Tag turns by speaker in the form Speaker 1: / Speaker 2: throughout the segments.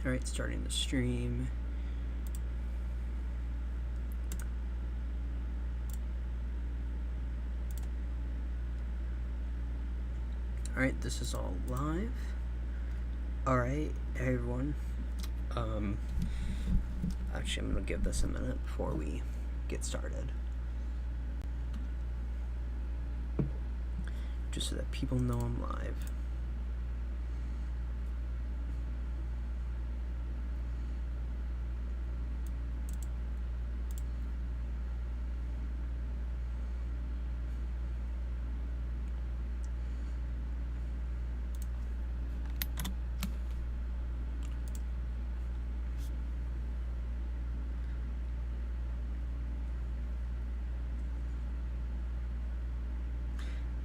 Speaker 1: Alright, starting the stream. Alright, this is all live. Alright, hey everyone. Actually, I'm going to give this a minute before we get started. Just so that people know I'm live.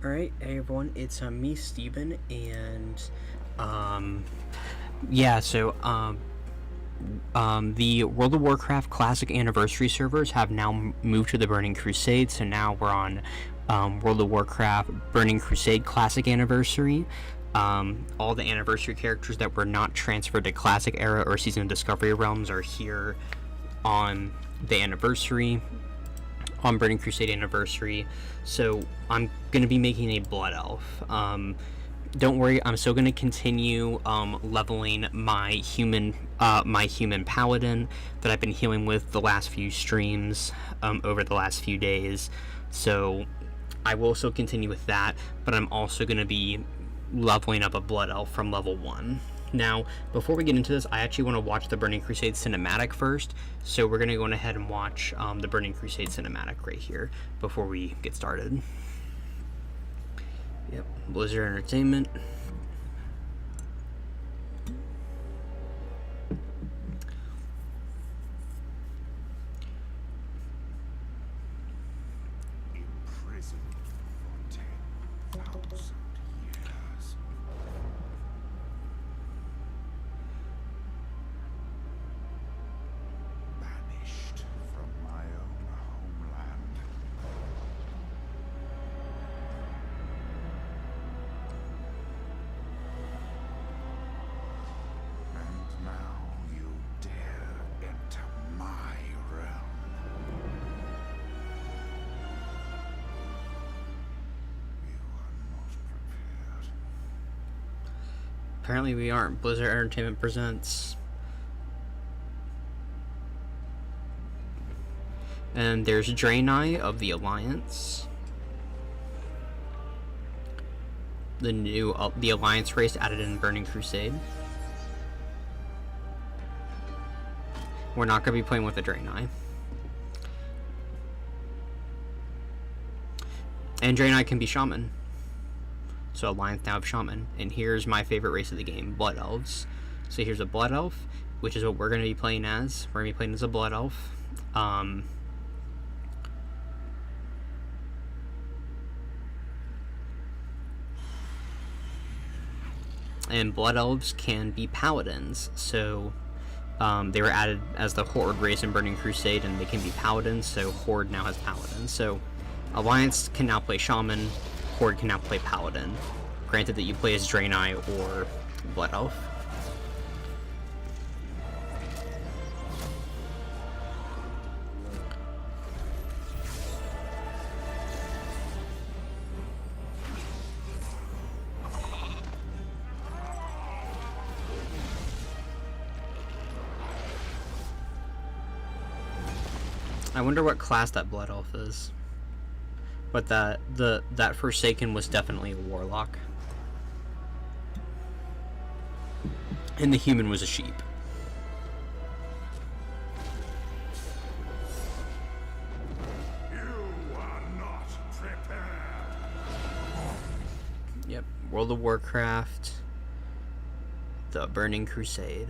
Speaker 1: Alright, hey everyone, it's me, Steven, and the World of Warcraft Classic Anniversary servers have now moved to the Burning Crusade, so now we're on World of Warcraft Burning Crusade Classic Anniversary. All the Anniversary characters that were not transferred to Classic Era or Season of Discovery realms are here on the Anniversary, on Burning Crusade Anniversary. So I'm going to be making a Blood Elf. Don't worry, I'm still going to continue leveling my human paladin that I've been healing with the last few streams over the last few days. So I will still continue with that, but I'm also going to be leveling up a Blood Elf from level 1. Now, before we get into this, I actually want to watch the Burning Crusade cinematic first, so we're going to go ahead and watch the Burning Crusade cinematic right here before we get started. Yep, Blizzard Entertainment. Apparently we aren't. Blizzard Entertainment presents. And there's Draenei of the Alliance. The new the Alliance race added in Burning Crusade. We're not going to be playing with the Draenei. And Draenei can be Shaman. So Alliance now have Shaman. And here's my favorite race of the game, Blood Elves. So here's a Blood Elf, which is what we're going to be playing as. We're going to be playing as a Blood Elf. And Blood Elves can be Paladins. So they were added as the Horde race in Burning Crusade, and they can be Paladins, so Horde now has Paladins. So Alliance can now play Shaman, Horde can now play Paladin. Granted that you play as Draenei or Blood Elf. I wonder what class that Blood Elf is. But that Forsaken was definitely a Warlock. And the human was a sheep.
Speaker 2: You are not prepared.
Speaker 1: Yep, World of Warcraft, the Burning Crusade.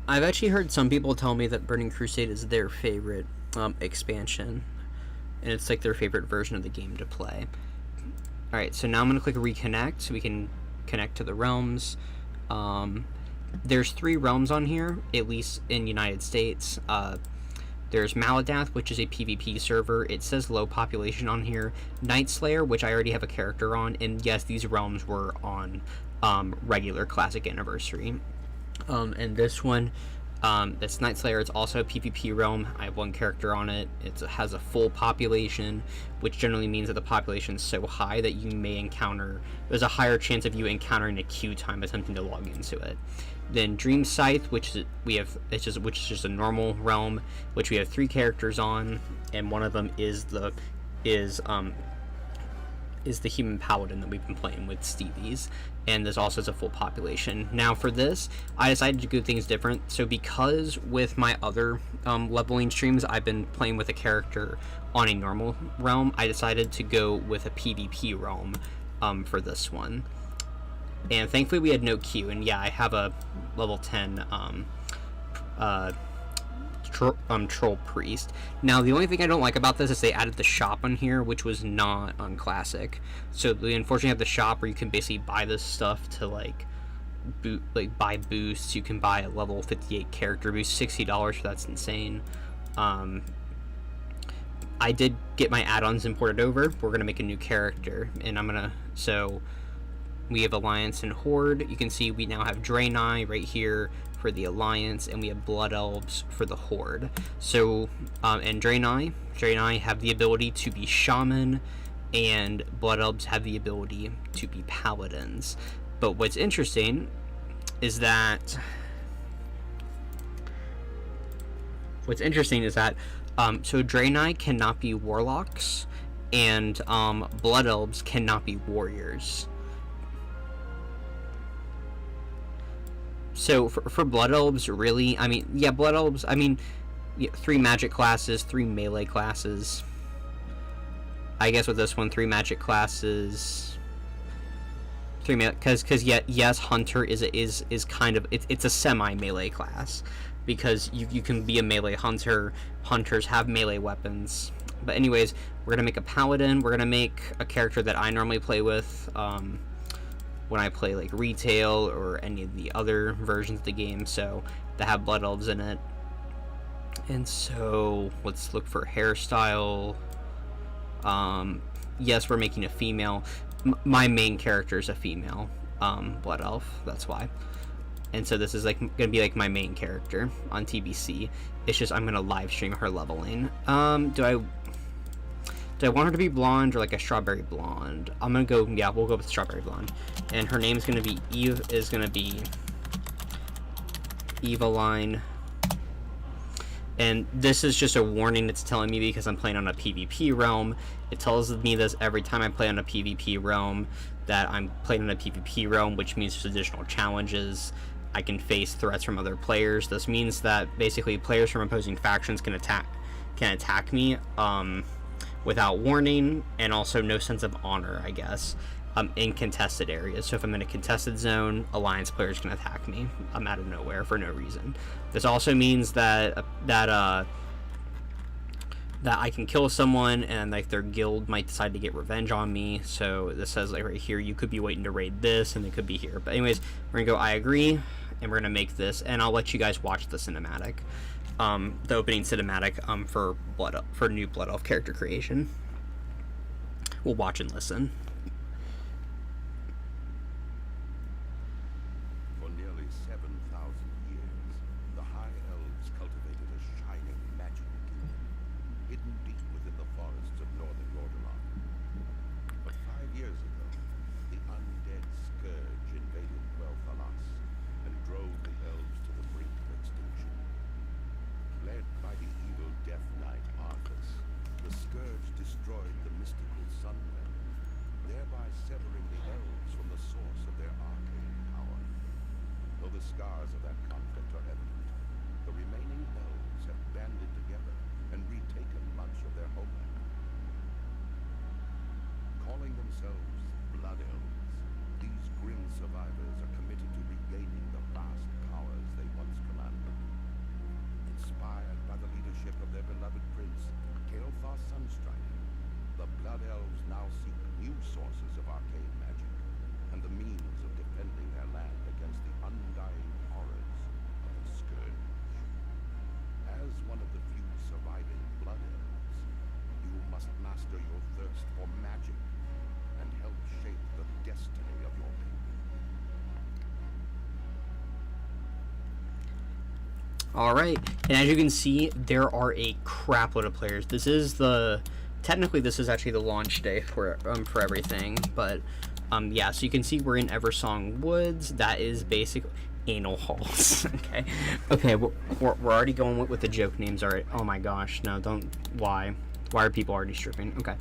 Speaker 1: I've actually heard some people tell me that Burning Crusade is their favorite expansion. And it's like their favorite version of the game to play. Alright, so now I'm going to click reconnect so we can connect to the realms. There's 3 realms on here, at least in United States. There's Maladath, which is a PvP server. It says low population on here. Night Slayer, which I already have a character on. And yes, these realms were on regular Classic Anniversary. And this one, this Night Slayer, it's also a PvP realm. I have one character on it. It has a full population, which generally means that the population is so high that you may encounter, there's a higher chance of you encountering a queue time attempting to log into it. Then Dream Scythe, which is just a normal realm, which we have 3 characters on, and one of them is the human paladin that we've been playing with, Stevie's, and this also has a full population. Now for this, I decided to do things different. So because with my other leveling streams, I've been playing with a character on a normal realm, I decided to go with a PvP realm for this one. And thankfully we had no queue, and yeah, I have a level 10 troll priest. Now the only thing I don't like about this is they added the shop on here, which was not on classic. So they unfortunately have the shop where you can basically buy this stuff to buy boosts. You can buy a level 58 character boost, $60 for that's insane. I did get my add-ons imported over. We're gonna make a new character, and so we have Alliance and Horde. You can see we now have Draenei right here for the Alliance, and we have Blood Elves for the Horde. So, and Draenei have the ability to be Shaman, and Blood Elves have the ability to be Paladins. But what's interesting is that so Draenei cannot be Warlocks, and Blood Elves cannot be Warriors. So for Blood Elves, really, Blood Elves, 3 magic classes, 3 melee classes. I guess with this one, 3 magic classes, 3 melee, because yes, Hunter is kind of, it's a semi-melee class, because you can be a melee hunter. Hunters have melee weapons. But anyways, we're going to make a Paladin. We're going to make a character that I normally play with, when I play like retail or any of the other versions of the game, so that have Blood Elves in it. And so let's look for hairstyle. Yes, we're making a female. My main character is a female Blood Elf, that's why. And so this is gonna be my main character on TBC. It's just I'm gonna live stream her leveling. Do I want her to be blonde or a strawberry blonde? I'm gonna go, yeah, we'll go with strawberry blonde. And her name's gonna be Eveline. And this is just a warning it's telling me because I'm playing on a PvP realm. It tells me this every time I play on a PvP realm, that I'm playing on a PvP realm, which means there's additional challenges. I can face threats from other players. This means that basically players from opposing factions can attack me without warning, and also no sense of honor, I guess, in contested areas. So if I'm in a contested zone, Alliance players can attack me out of nowhere for no reason. This also means that I can kill someone, and their guild might decide to get revenge on me. So this says right here, you could be waiting to raid this, and they could be here. But anyways, we're gonna go I agree, and we're gonna make this, and I'll let you guys watch the cinematic. The opening cinematic for new Blood Elf character creation. We'll watch and listen.
Speaker 2: For nearly 7,000 years, the High Elves cultivated a shining magic kingdom, hidden deep within the forests of northern Lordaeron. But 5 years ago, the undead scourge invaded Quel'Thalas and drove the elves to the brink of extinction. Led by the evil Death Knight Arthas, the scourge destroyed the mystical Sunrealm, thereby severing the elves from the source of their arcane power. Though the scars of that conflict are evident, the remaining elves have banded together and retaken much of their homeland. Calling themselves Blood Elves, these grim survivors are committed to regaining the vast powers they once commanded. Inspired by the leadership of their beloved prince, Kael'thas Sunstrider, the Blood Elves now seek new sources of arcane magic, and the means of defending their land against the undying horrors of the Scourge. As one of the few surviving Blood Elves, you must master your thirst for magic and help shape the destiny of your people.
Speaker 1: Alright, and as you can see, there are a crap load of players. Technically this is actually the launch day for everything, but yeah, so you can see we're in Eversong Woods. That is basically anal halls. Okay, we're already going with the joke names already. Oh my gosh, no, don't. Why are people already stripping? Okay,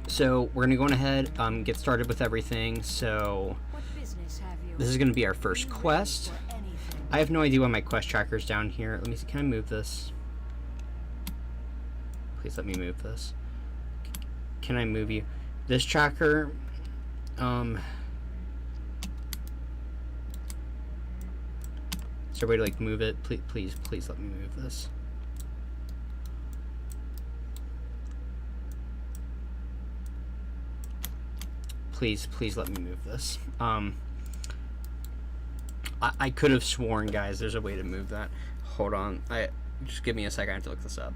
Speaker 1: so we're gonna go on ahead, get started with everything. So this is gonna be our first quest. I have no idea why my quest tracker's down here. Let me see. Can I move this? Please let me move this. Can I move you? This tracker, is there a way to like move it? Please let me move this. Please let me move this. I could have sworn, guys, there's a way to move that. Hold on. Just give me a second. I have to look this up.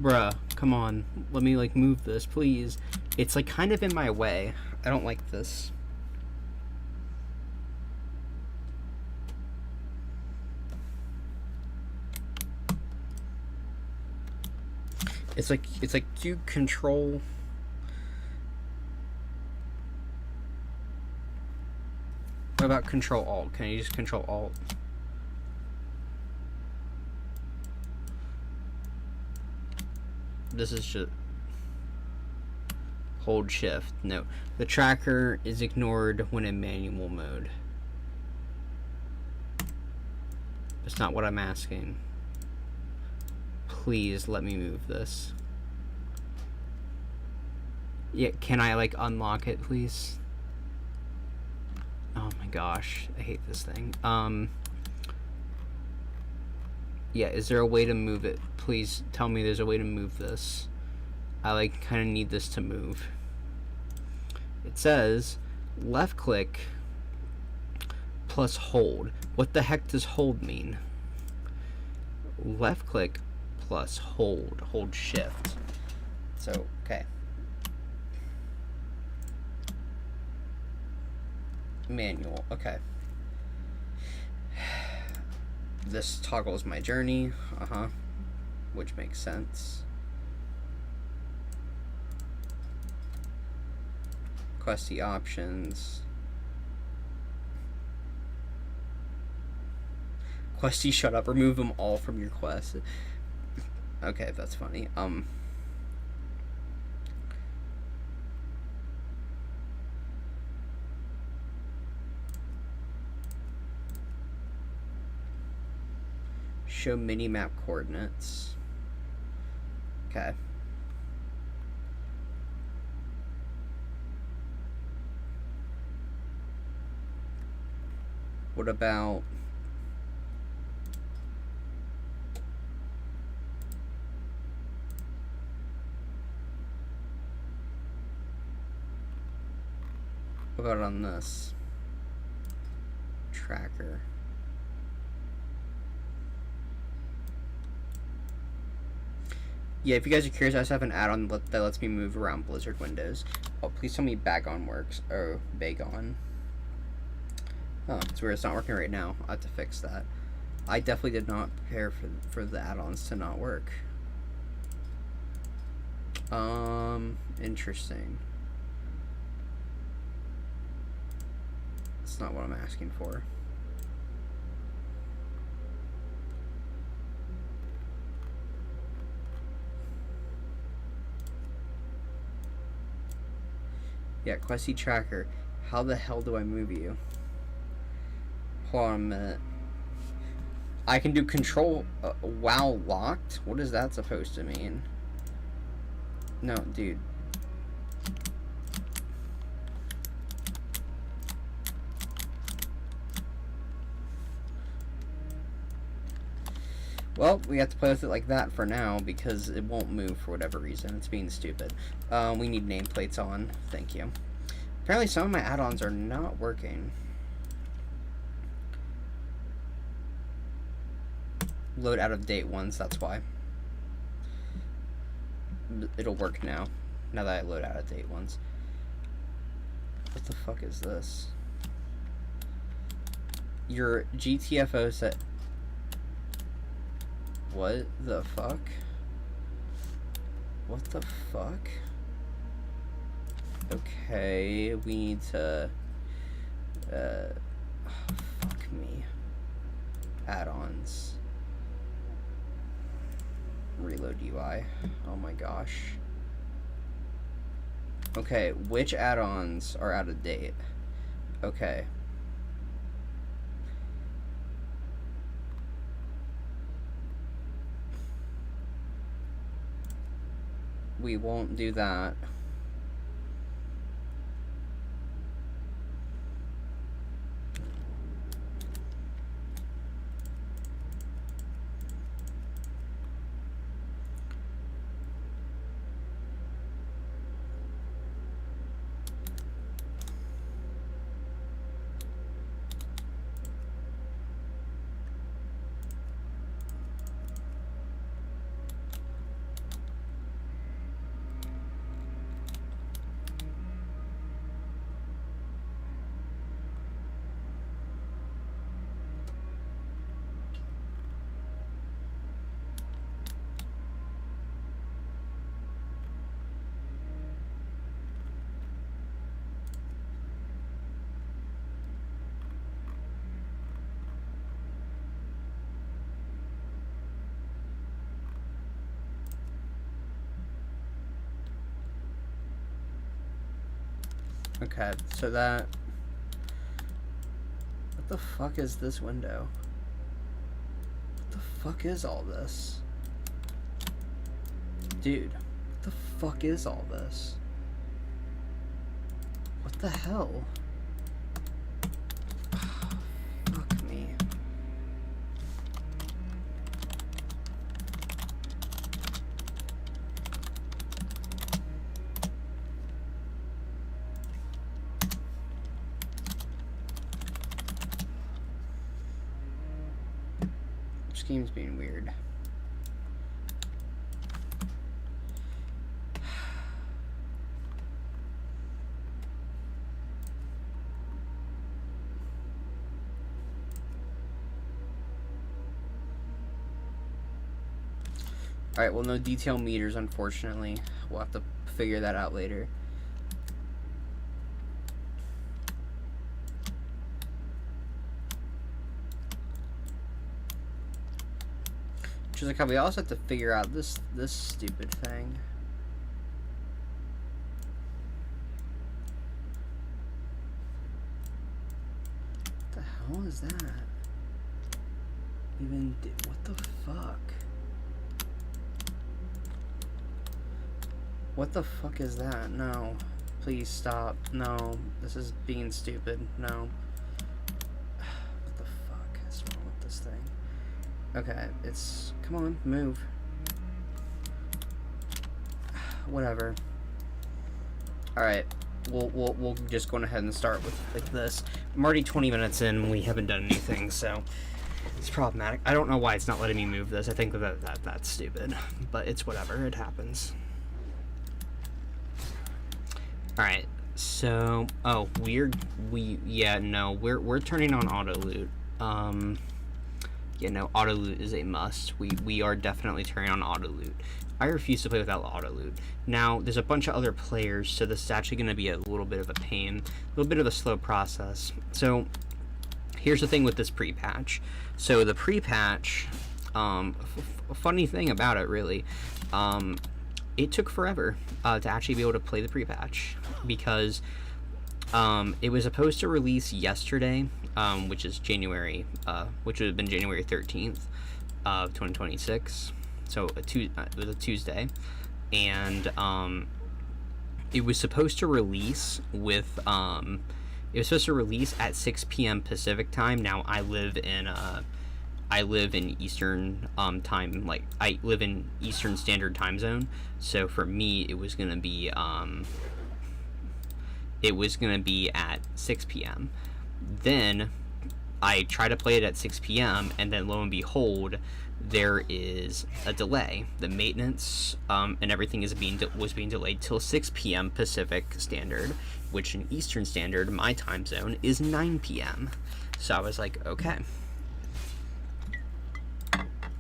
Speaker 1: Bruh, come on. Let me, like, move this, please. It's, like, kind of in my way. I don't like this. It's like, do you control... What about control alt? Can you just control alt? This is just hold shift. No, the tracker is ignored when in manual mode. That's not what I'm asking. Please let me move this. Yeah, can I like unlock it, please? Oh my gosh, I hate this thing. Yeah, is there a way to move it? Please tell me there's a way to move this. I like kind of need this to move. It says left click plus hold. What the heck does hold mean? Left click plus hold. Hold shift. So, okay. Manual, okay. This toggles my journey, which makes sense. Questy options. Questy, shut up. Remove them all from your quest. Okay, that's funny. Show minimap coordinates. Okay. What about on this tracker? Yeah, if you guys are curious, I just have an add-on that lets me move around Blizzard windows. Oh, please tell me Bagon works. Oh, Bagon. Oh, it's weird. It's not working right now. I have to fix that. I definitely did not prepare for the add-ons to not work. Interesting. That's not what I'm asking for. Yeah, Questy tracker. How the hell do I move you? Hold on a minute. I can do control while locked? What is that supposed to mean? No, dude. Well, we have to play with it like that for now because it won't move for whatever reason. It's being stupid. We need nameplates on. Thank you. Apparently some of my add-ons are not working. Load out of date ones, that's why. It'll work now. Now that I load out of date ones. What the fuck is this? Your GTFO set. What the fuck? What the fuck? Okay, we need to fuck me. Add-ons. Reload UI. Oh my gosh. Okay, which add-ons are out of date? Okay. We won't do that. Okay, so that... What the fuck is this window? What the fuck is all this? Dude, what the fuck is all this? What the hell? Fuck me. This game's being weird. Alright, well, no detail meters, unfortunately. We'll have to figure that out later. Which is like how we also have to figure out this stupid thing. What the hell is that? Even what the fuck? What the fuck is that? No. Please stop. No. This is being stupid. No. What the fuck is wrong with this thing? Okay, it's... Come on, move. Whatever. Alright. We'll just go ahead and start with like this. I'm already 20 minutes in. We haven't done anything, so... It's problematic. I don't know why it's not letting me move this. I think that's stupid. But it's whatever. It happens. Alright, so, oh, we're turning on auto loot. Yeah, no, auto loot is a must. We are definitely turning on auto loot. I refuse to play without auto loot. Now, there's a bunch of other players, so this is actually going to be a little bit of a pain, a little bit of a slow process. So, here's the thing with this pre-patch. So, the pre-patch, a funny thing about it, really, it took forever to actually be able to play the pre-patch because it was supposed to release yesterday, which is January, which would have been January 13th of 2026. So it was a Tuesday, and it was supposed to release with it was supposed to release at 6 p.m. Pacific time. Now I live in Eastern time, like I live in Eastern Standard Time Zone. So for me, it was gonna be at 6 p.m. Then I try to play it at 6 p.m. and then lo and behold, there is a delay. The maintenance and everything was being delayed till 6 p.m. Pacific Standard, which in Eastern Standard, my time zone, is 9 p.m. So I was like, okay.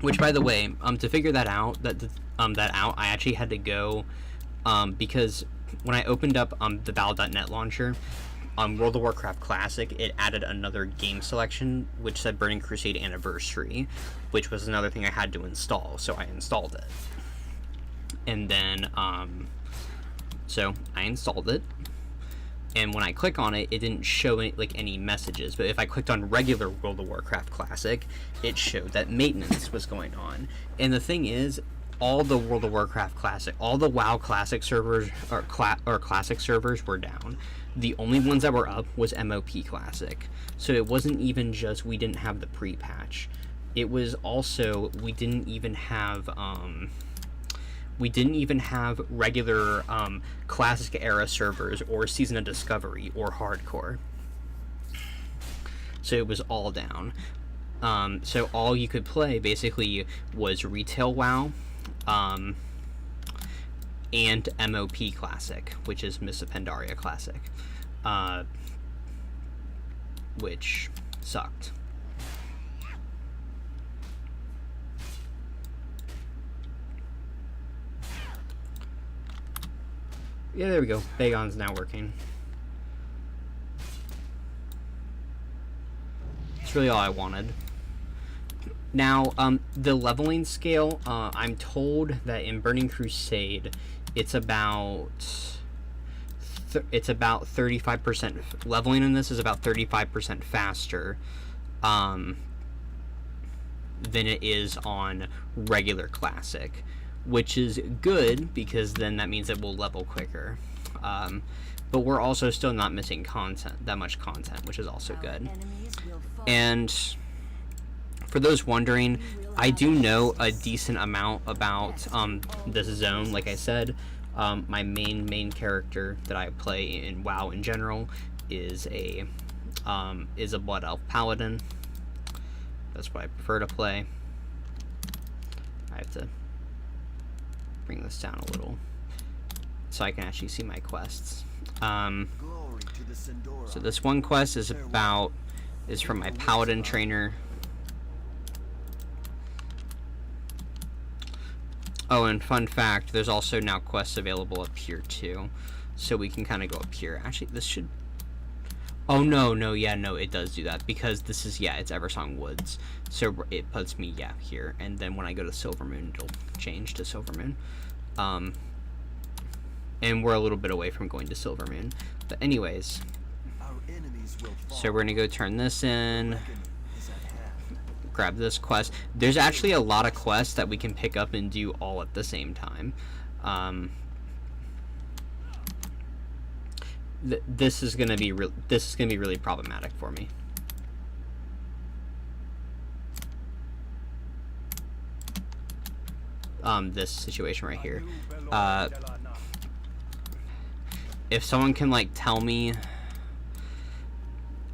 Speaker 1: Which, by the way, to figure that out, I actually had to go, because when I opened up the Val.net launcher, on World of Warcraft Classic, it added another game selection, which said Burning Crusade Anniversary, which was another thing I had to install, so I installed it. And then, so I installed it, and when I click on it, it didn't show any messages, but if I clicked on regular World of Warcraft Classic, it showed that maintenance was going on. And the thing is, all the World of Warcraft Classic, all the WoW Classic servers, or Classic servers were down. The only ones that were up was MOP Classic. So it wasn't even just we didn't have the pre-patch. It was also we didn't even have regular Classic era servers or Season of Discovery or Hardcore. So it was all down. So all you could play basically was Retail WoW, and MOP Classic, which is Miss of Pandaria Classic, which sucked. Yeah, there we go. Bagon's now working. That's really all I wanted. Now, the leveling scale, I'm told that in Burning Crusade, it's about 35%. Leveling in this is about 35% faster than it is on regular Classic, which is good because then that means it will level quicker. But we're also still not missing that much content, which is also good. And for those wondering, I do know a decent amount about this zone. Like I said, my main character that I play in WoW in general is a Blood Elf Paladin. That's what I prefer to play. I have to bring this down a little so I can actually see my quests. So this one quest is from my Paladin trainer. Oh, and fun fact, there's also now quests available up here too, so we can kind of go up here. Actually, this should... Oh, no, it does do that, because this is, it's Eversong Woods, so it puts me, here, and then when I go to Silvermoon, it'll change to Silvermoon. And we're a little bit away from going to Silvermoon, but anyways, so we're gonna go turn this in, grab this quest. There's actually a lot of quests that we can pick up and do all at the same time. This is gonna be really problematic for me. This situation right here. If someone can tell me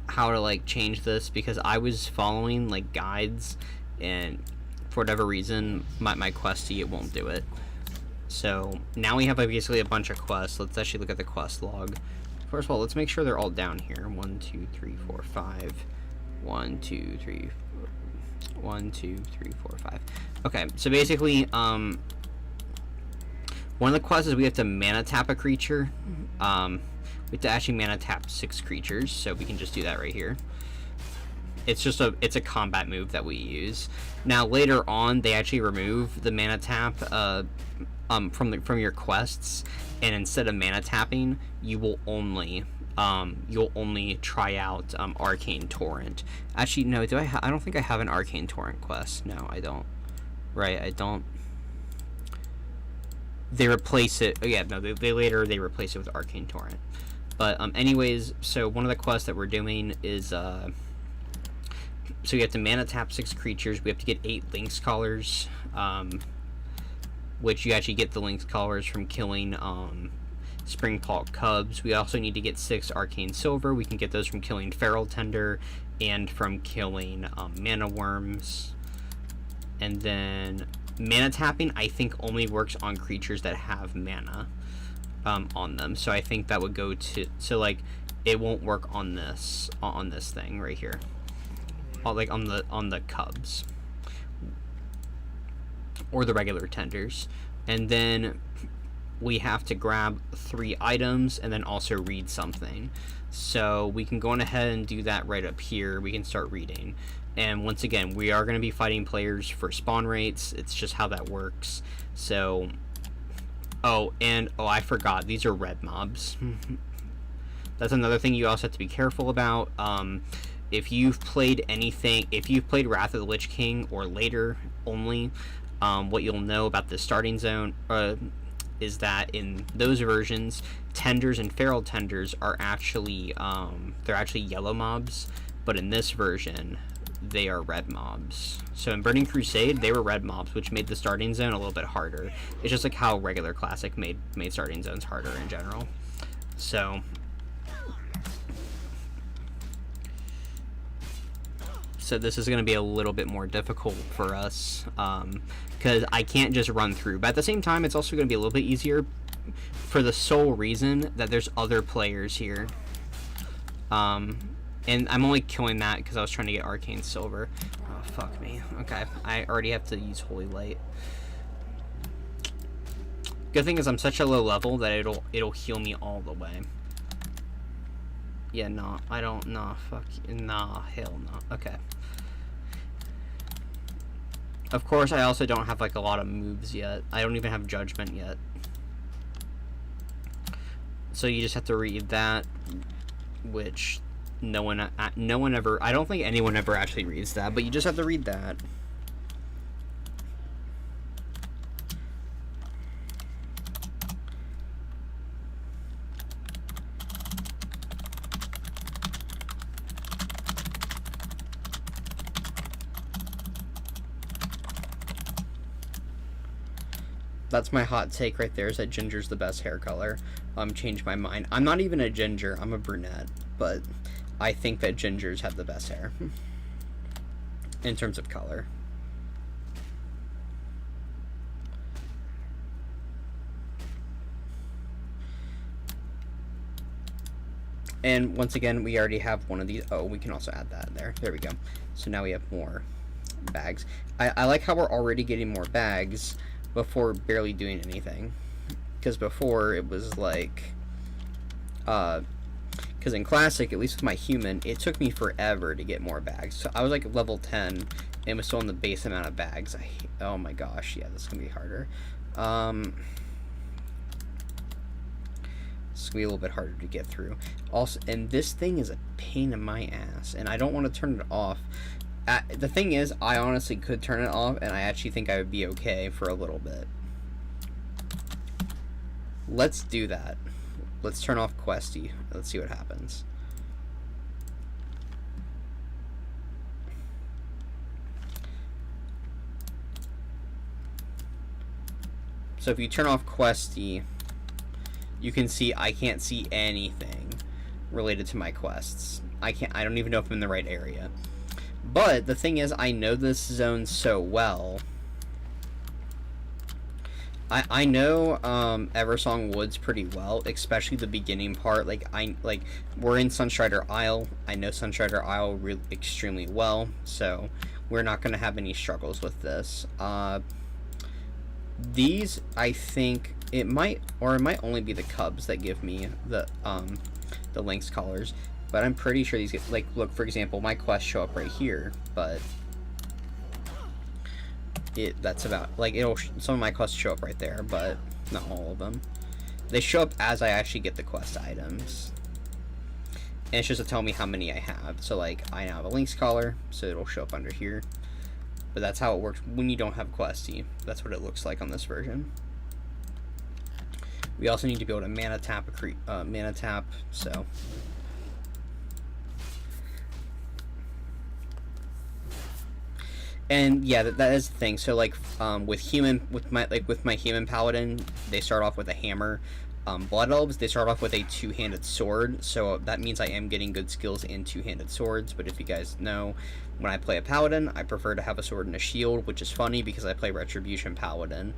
Speaker 1: how to change this, because I was following guides and for whatever reason my questy, it won't do it. So now we have basically a bunch of quests. Let's actually look at the quest log. First of all, let's make sure they're all down here. 1 2 3 4 5 1 2 3 1 2 3 4 5. Okay, so basically one of the quests is we have to mana tap a creature. We have to actually mana tap 6 creatures, so we can just do that right here. It's just a combat move that we use. Now later on, they actually remove the mana tap from your quests, and instead of mana tapping, you'll only try out Arcane Torrent. Actually, no, I don't think I have an Arcane Torrent quest. No, I don't. Right, I don't. They replace it. Oh, yeah, no, they later they replace it with Arcane Torrent. But anyways, so one of the quests that we're doing is so we have to mana tap 6 creatures. We have to get 8 Lynx Collars, which you actually get the Lynx Collars from killing Springpaw Cubs. We also need to get 6 Arcane Silver. We can get those from killing Feral Tender and from killing Mana Worms. And then mana tapping, I think, only works on creatures that have mana on them. So I think that would go to, so like it won't work on this thing right here, like on the Cubs or the regular Tenders. And then we have to grab 3 items and then also read something. So we can go on ahead and do that right up here. We can start reading. And once again, we are going to be fighting players for spawn rates. It's just how that works. So, I forgot. These are red mobs. That's another thing you also have to be careful about. If you've played Wrath of the Lich King or later only, what you'll know about the starting zone is that in those versions, Tenders and Feral Tenders are actually they're actually yellow mobs, but in this version they are red mobs. So in Burning Crusade they were red mobs, which made the starting zone a little bit harder. It's just like how regular Classic made starting zones harder in general. So this is going to be a little bit more difficult for us because I can't just run through. But at the same time, it's also going to be a little bit easier for the sole reason that there's other players here. And I'm only killing that because I was trying to get Arcane Silver. Oh, fuck me. Okay, I already have to use Holy Light. Good thing is I'm such a low level that it'll heal me all the way. Yeah, no, I don't, nah, fuck, nah, hell no. Okay. Of course, I also don't have, like, a lot of moves yet. I don't even have Judgment yet. So you just have to read that, which no one ever, I don't think anyone ever actually reads that, but you just have to read that. That's my hot take right there, is that ginger's the best hair color. Changed my mind. I'm not even a ginger, I'm a brunette, but I think that gingers have the best hair in terms of color. And once again, we already have one of these. Oh, we can also add that there. There we go. So now we have more bags. I like how we're already getting more bags before barely doing anything, because before it was like because in Classic, at least with my human, it took me forever to get more bags. So I was like level 10 and was still in the base amount of bags. Oh my gosh, yeah, this is gonna be harder. It's gonna be a little bit harder to get through. Also, and this thing is a pain in my ass, and I don't want to turn it off. The thing is, I honestly could turn it off, and I actually think I would be okay for a little bit. Let's do that. Let's turn off Questy. Let's see what happens. So if you turn off Questy, you can see I can't see anything related to my quests. I don't even know if I'm in the right area. But the thing is, I know this zone so well. I know Eversong Woods pretty well, especially the beginning part. Like we're in Sunstrider Isle. I know Sunstrider Isle extremely well, so we're not going to have any struggles with this. These, I think it might only be the Cubs that give me the Lynx collars. But I'm pretty sure these get, like, look, for example, my quests show up right here, but that's about, like, some of my quests show up right there, but not all of them. They show up as I actually get the quest items. And it's just to tell me how many I have. So, like, I now have a Lynx collar, so it'll show up under here. But that's how it works when you don't have Questy. That's what it looks like on this version. We also need to be able to mana tap so. And yeah, that is the thing. So like, with my human paladin, they start off with a hammer. Blood elves, they start off with a two-handed sword, so that means I am getting good skills in two-handed swords. But if you guys know, when I play a paladin, I prefer to have a sword and a shield, which is funny because I play retribution paladin,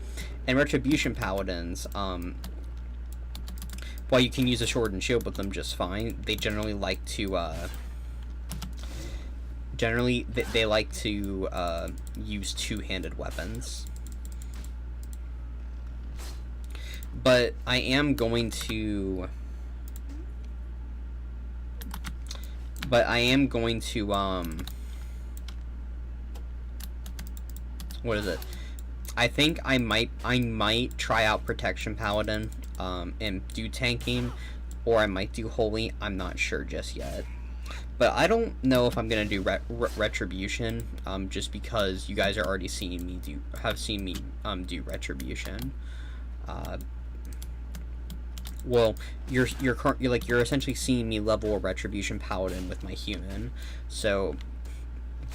Speaker 1: and retribution paladins, while you can use a sword and shield with them just fine, they generally like to they like to use two-handed weapons. But I am going to what is it? I think I might try out Protection Paladin and do tanking, or I might do Holy. I'm not sure just yet. But I don't know if I'm gonna do Retribution, just because you guys are already seeing me do Retribution. Well, you're essentially seeing me level a Retribution Paladin with my human, so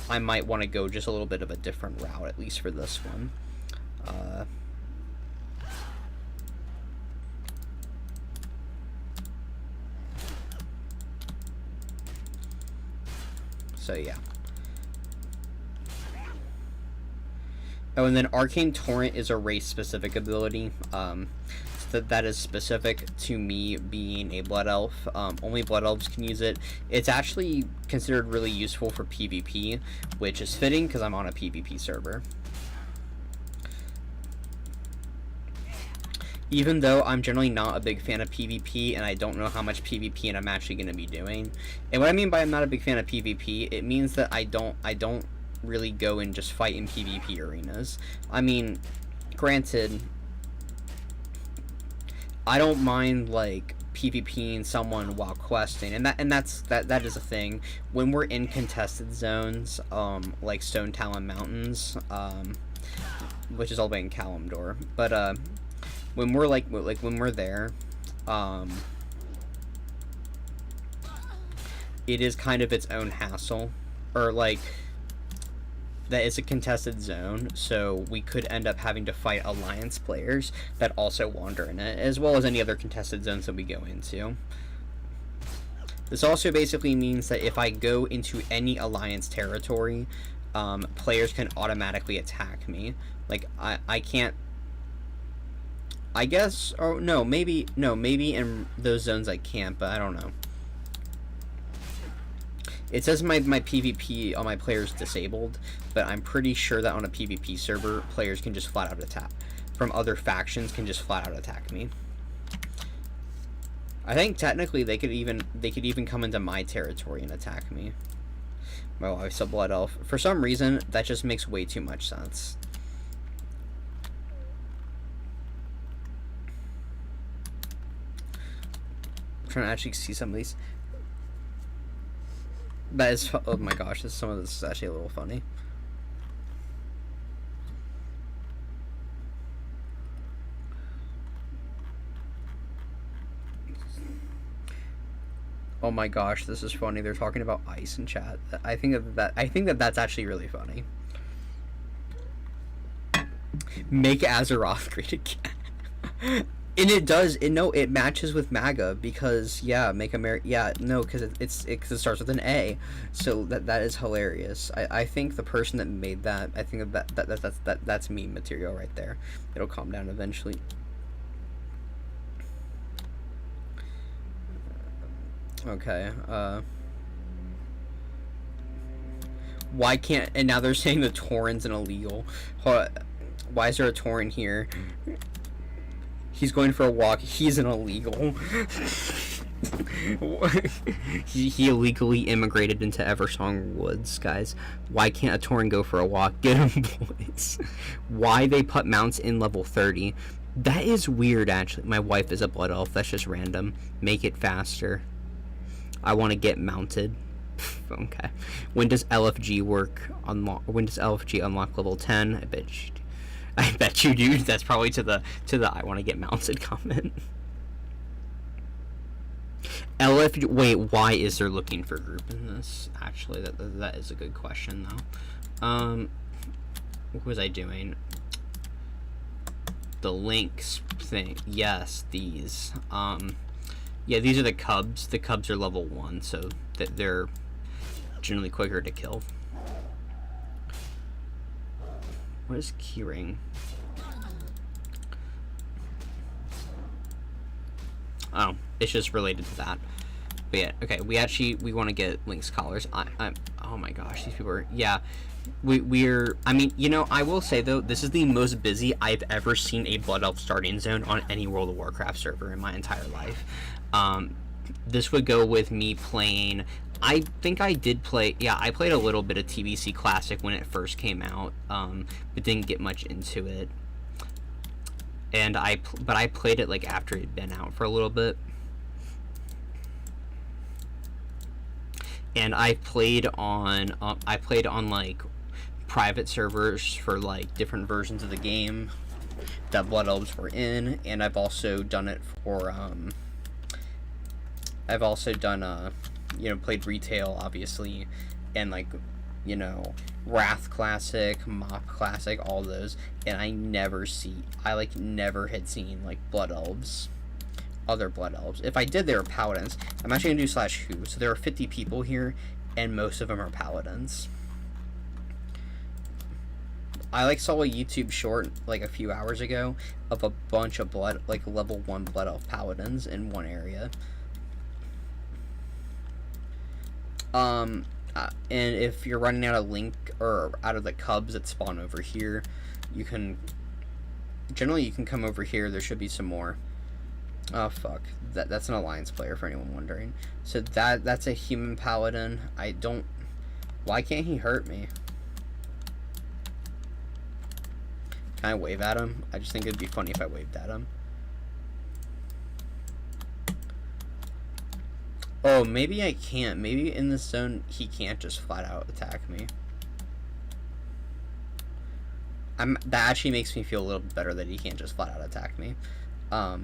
Speaker 1: I might want to go just a little bit of a different route, at least for this one. So yeah. Oh, and then Arcane Torrent is a race-specific ability. That is specific to me being a Blood Elf. Only Blood Elves can use it. It's actually considered really useful for PvP, which is fitting because I'm on a PvP server. Even though I'm generally not a big fan of PvP, and I don't know how much PvP I'm actually going to be doing. And what I mean by I'm not a big fan of PvP, it means that I don't really go and just fight in PvP arenas. I mean, granted, I don't mind like PvPing someone while questing, and that is a thing. When we're in contested zones, like Stone Talon Mountains, which is all the way in Kalimdor, but when we're when we're there, it is kind of its own hassle, or like that it's a contested zone, so we could end up having to fight Alliance players that also wander in it, as well as any other contested zones that we go into. This also basically means that if I go into any Alliance territory, players can automatically attack me. Like, I can't... I guess... Or, no, maybe in those zones I can't, but I don't know. It says my PvP on my players disabled, but I'm pretty sure that on a PvP server, players can just flat out attack. From other factions can just flat out attack me. I think technically they could even come into my territory and attack me. My wife's a Blood Elf. For some reason, that just makes way too much sense. I'm trying to actually see some of these. That is, oh my gosh, some of this is actually a little funny. Oh my gosh, this is funny. They're talking about ice in chat. I think that that's actually really funny. Make Azeroth great again. And it does. It matches with MAGA because because it starts with an A, so that is hilarious. I think the person that made that, I think that's meme material right there. It'll calm down eventually. Okay. Why can't? And now they're saying the Tauren's an illegal. Why is there a Tauren here? He's going for a walk. He's an illegal. he illegally immigrated into Eversong Woods, guys. Why can't a Tauren go for a walk? Get him, boys. Why they put mounts in level 30? That is weird, actually. My wife is a Blood Elf. That's just random. Make it faster. I want to get mounted. Okay. When does LFG work? When does LFG unlock level 10? I bet you do. That's probably to the I want to get mounted comment. Wait, why is there looking for group in this? Actually, that is a good question though. What was I doing? The links thing. Yes, these. Yeah, these are the cubs. The cubs are level 1, so they're generally quicker to kill. What is keyring? Oh, it's just related to that. But yeah, okay, we want to get Link's collars. Oh my gosh, these people are, yeah. I mean, you know, I will say though, this is the most busy I've ever seen a Blood Elf starting zone on any World of Warcraft server in my entire life. This would go with me playing, I think I did play, yeah, I played a little bit of TBC Classic when it first came out, but didn't get much into it. And but I played it like after it had been out for a little bit. And I played on like private servers for like different versions of the game that Blood Elves were in, and I've also done it for I've also done you know, played retail obviously, and like, you know, Wrath Classic, Mop Classic, all those, and I never had seen like Blood Elves, other Blood Elves. If I did, they were Paladins. I'm actually gonna do /who, so there are 50 people here, and most of them are Paladins. I like saw a YouTube short like a few hours ago of a bunch of level 1 Blood Elf Paladins in one area. And if you're running out of Link or out of the cubs that spawn over here, you can come over here. There should be some more. Oh fuck, that's an alliance player for anyone wondering. So that's a human paladin. Why can't he hurt me? Can I wave at him? I just think it'd be funny if I waved at him. Oh, maybe I can't. Maybe in this zone he can't just flat out attack me. That actually makes me feel a little bit better that he can't just flat out attack me. Why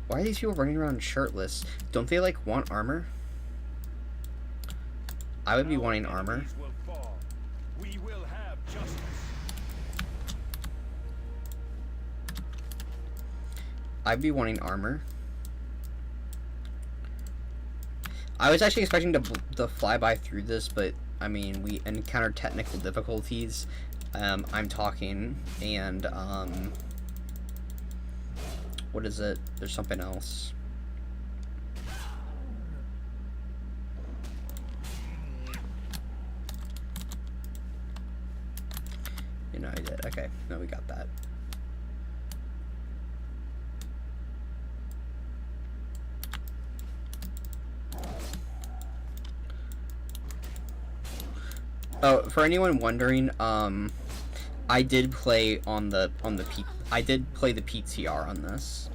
Speaker 1: are these people running around shirtless? Don't they like want armor? I would be wanting armor.
Speaker 3: We will have justice.
Speaker 1: I'd be wanting armor. I was actually expecting to fly by through this, but I mean, we encountered technical difficulties. I'm talking, and what is it? There's something else. You know, I did. Okay, no, we got that. Oh, for anyone wondering, I did play on the PTR on this,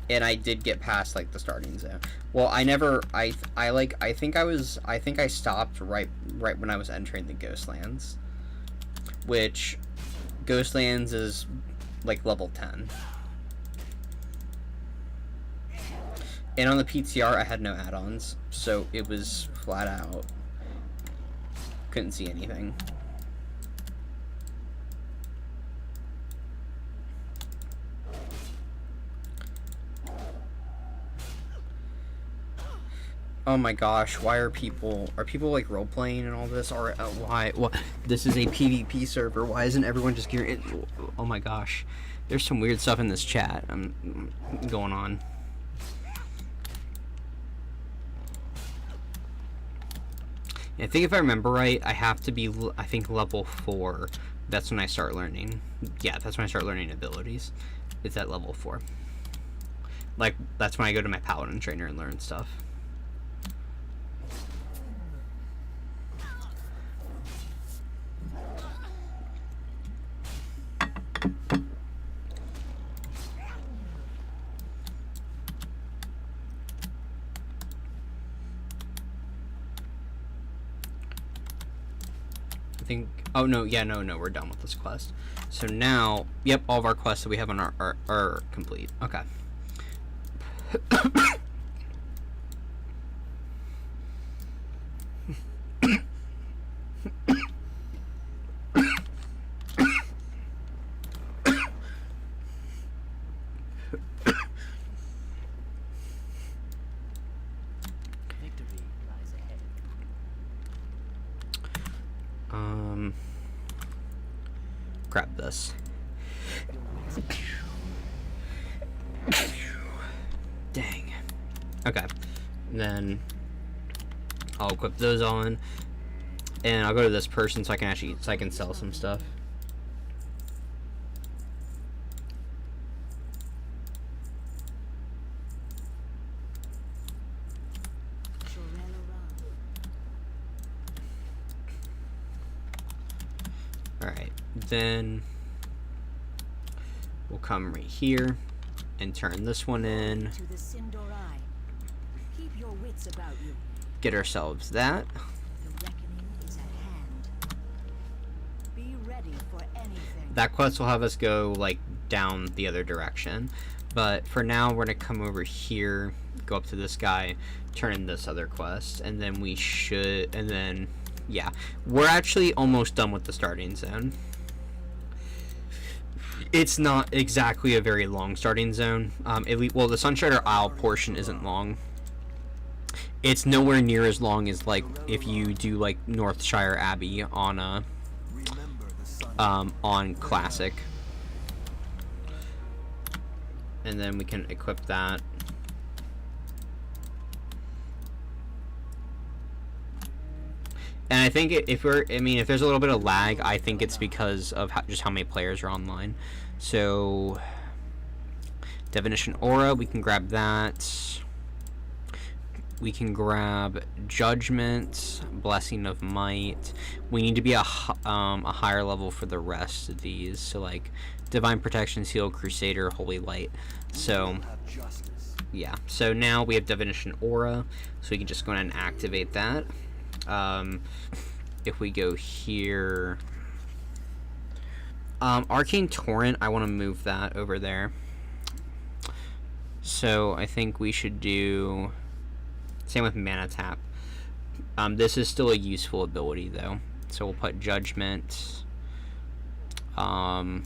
Speaker 1: and I did get past like the starting zone. Well, I think I stopped right when I was entering the Ghostlands, which Ghostlands is like level 10. And on the PTR I had no add-ons, so it was flat out. Couldn't see anything. Oh my gosh, why are people like role playing and all this, or why this is a PvP server, why isn't everyone just gearing it? Oh my gosh, there's some weird stuff in this chat going on. I think if I remember right, I have to be, I think, level 4. That's when I start learning. Yeah, that's when I start learning abilities. It's at level 4. Like, that's when I go to my paladin trainer and learn stuff. Think, oh no, yeah, no, we're done with this quest. So now, yep, all of our quests that we have on are complete. Okay.
Speaker 4: Victory lies ahead.
Speaker 1: Grab this. Dang. Okay. And then I'll equip those on, and I'll go to this person so I can sell some stuff. Alright, then we'll come right here and turn this one in.
Speaker 5: To the Sindorai. Keep your wits about you.
Speaker 1: Get ourselves that.
Speaker 5: The reckoning is at hand. Be ready for anything.
Speaker 1: That quest will have us go like down the other direction. But for now, we're gonna come over here, go up to this guy, turn in this other quest, and then we should, and then, yeah. We're actually almost done with the starting zone. It's not exactly a very long starting zone. Well, the Sunstrider Isle portion isn't long. It's nowhere near as long as, like, if you do, like, Northshire Abbey on, on Classic. And then we can equip that. And I think if there's a little bit of lag, I think it's because of just how many players are online. So, Definition Aura, we can grab that. We can grab Judgment, Blessing of Might. We need to be a higher level for the rest of these. So, like, Divine Protection, Seal, Crusader, Holy Light. So, yeah. So now we have Definition Aura, so we can just go ahead and activate that. If we go here, Arcane Torrent, I want to move that over there. So I think we should do same with Mana Tap. This is still a useful ability though, so we'll put Judgment, and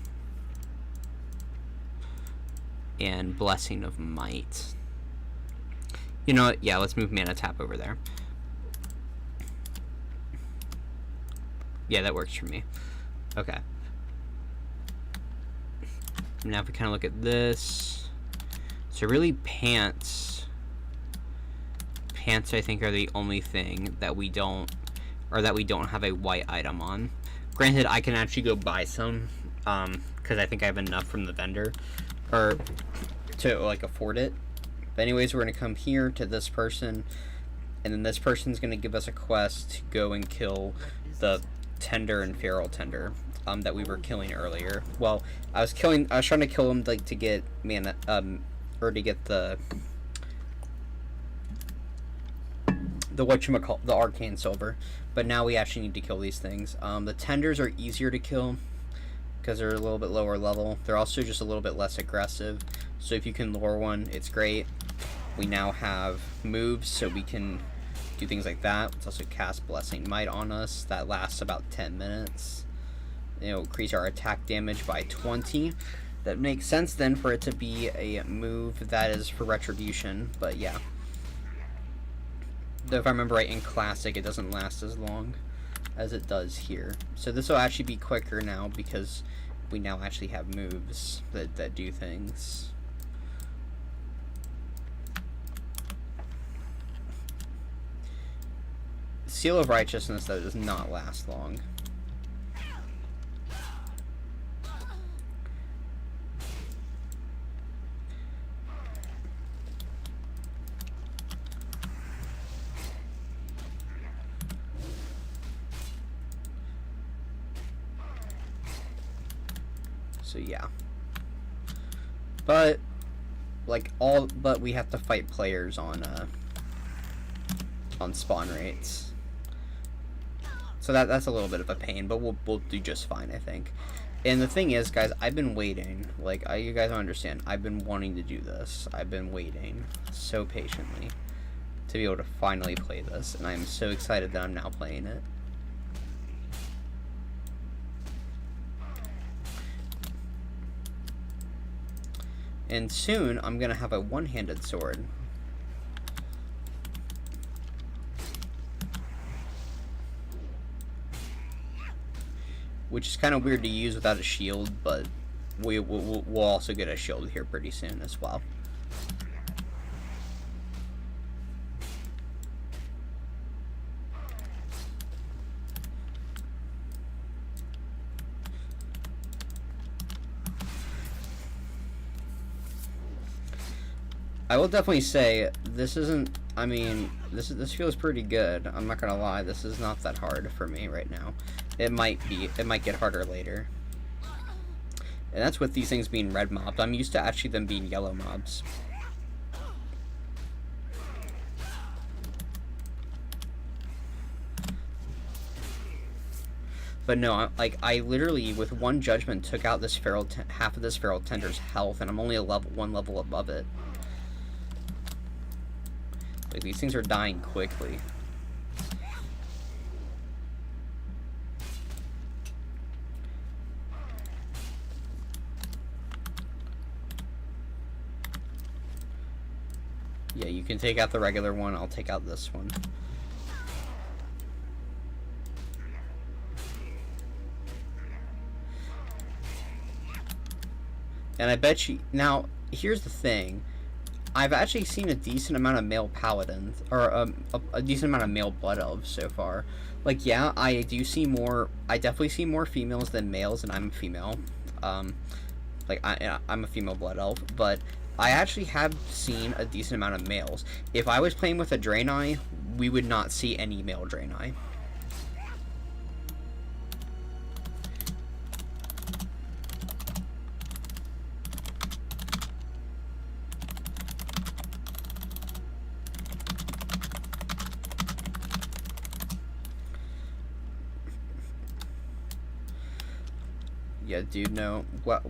Speaker 1: Blessing of Might. You know what? Yeah, let's move Mana Tap over there. Yeah, that works for me. Okay. Now if we kind of look at this, so really pants I think are the only thing that we don't have a white item on. Granted, I can actually go buy some, because I think I have enough from the vendor, or to like afford it. But anyways, we're gonna come here to this person, and then this person's gonna give us a quest to go and kill the Tender and Feral Tender that we were killing earlier. Well, I was trying to kill them like to get mana, or to get the whatchamacallit, the Arcane Silver. But now we actually need to kill these things. The Tenders are easier to kill because they're a little bit lower level. They're also just a little bit less aggressive. So if you can lure one, it's great. We now have moves, so we can do things like that. Let's also cast Blessing Might on us. That lasts about 10 minutes. It'll increase our attack damage by 20. That makes sense then for it to be a move that is for Retribution, but yeah. Though if I remember right, in Classic it doesn't last as long as it does here. So this will actually be quicker now because we now actually have moves that do things. Seal of Righteousness, though, does not last long. So yeah. But but we have to fight players on spawn rates. So that's a little bit of a pain, but we'll do just fine, I think. And the thing is, guys, I've been waiting. Like, you guys don't understand. I've been wanting to do this. I've been waiting so patiently to be able to finally play this. And I'm so excited that I'm now playing it. And soon, I'm going to have a one-handed sword. Which is kind of weird to use without a shield, but we'll also get a shield here pretty soon as well. I will definitely say this isn't. I mean, this feels pretty good. I'm not gonna lie. This is not that hard for me right now. It might be. It might get harder later. And that's with these things being red mobbed. I'm used to actually them being yellow mobs. But no, I literally with one judgment took out this half of this feral tender's health, and I'm only one level above it. Like, these things are dying quickly. Yeah, you can take out the regular one. I'll take out this one. And I bet you... Now, here's the thing. I've actually seen a decent amount of male paladins, or a decent amount of male blood elves so far. Like, yeah, I do see more, I definitely see more females than males, and I'm a female. Like, I'm a female blood elf, but I actually have seen a decent amount of males. If I was playing with a Draenei, we would not see any male Draenei. Yeah, dude, no. Well,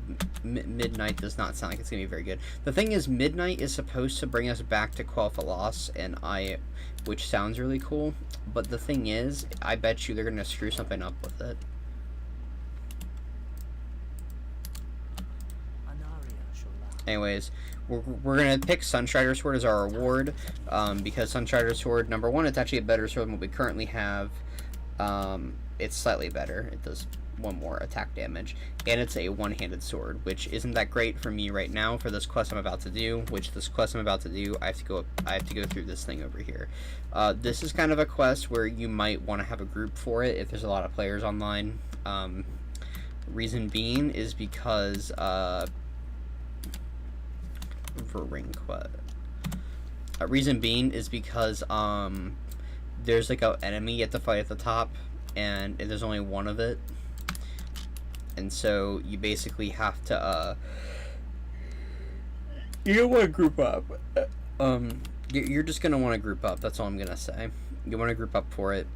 Speaker 1: Midnight does not sound like it's going to be very good. The thing is, Midnight is supposed to bring us back to Quel'Thalas, which sounds really cool. But the thing is, I bet you they're going to screw something up with it. Anyways, we're going to pick Sunstrider Sword as our reward, because Sunstrider Sword, number one, it's actually a better sword than what we currently have. It's slightly better. It does one more attack damage, and it's a one-handed sword, which isn't that great for me right now for this quest I'm about to do. I have to go through this thing over here. This is kind of a quest where you might want to have a group for it if there's a lot of players online. Reason being is because there's like an enemy you have to fight at the top, and there's only one of it. And so you basically have to, you're gonna want to group up. You're just gonna want to group up. That's all I'm gonna say. You want to group up for it.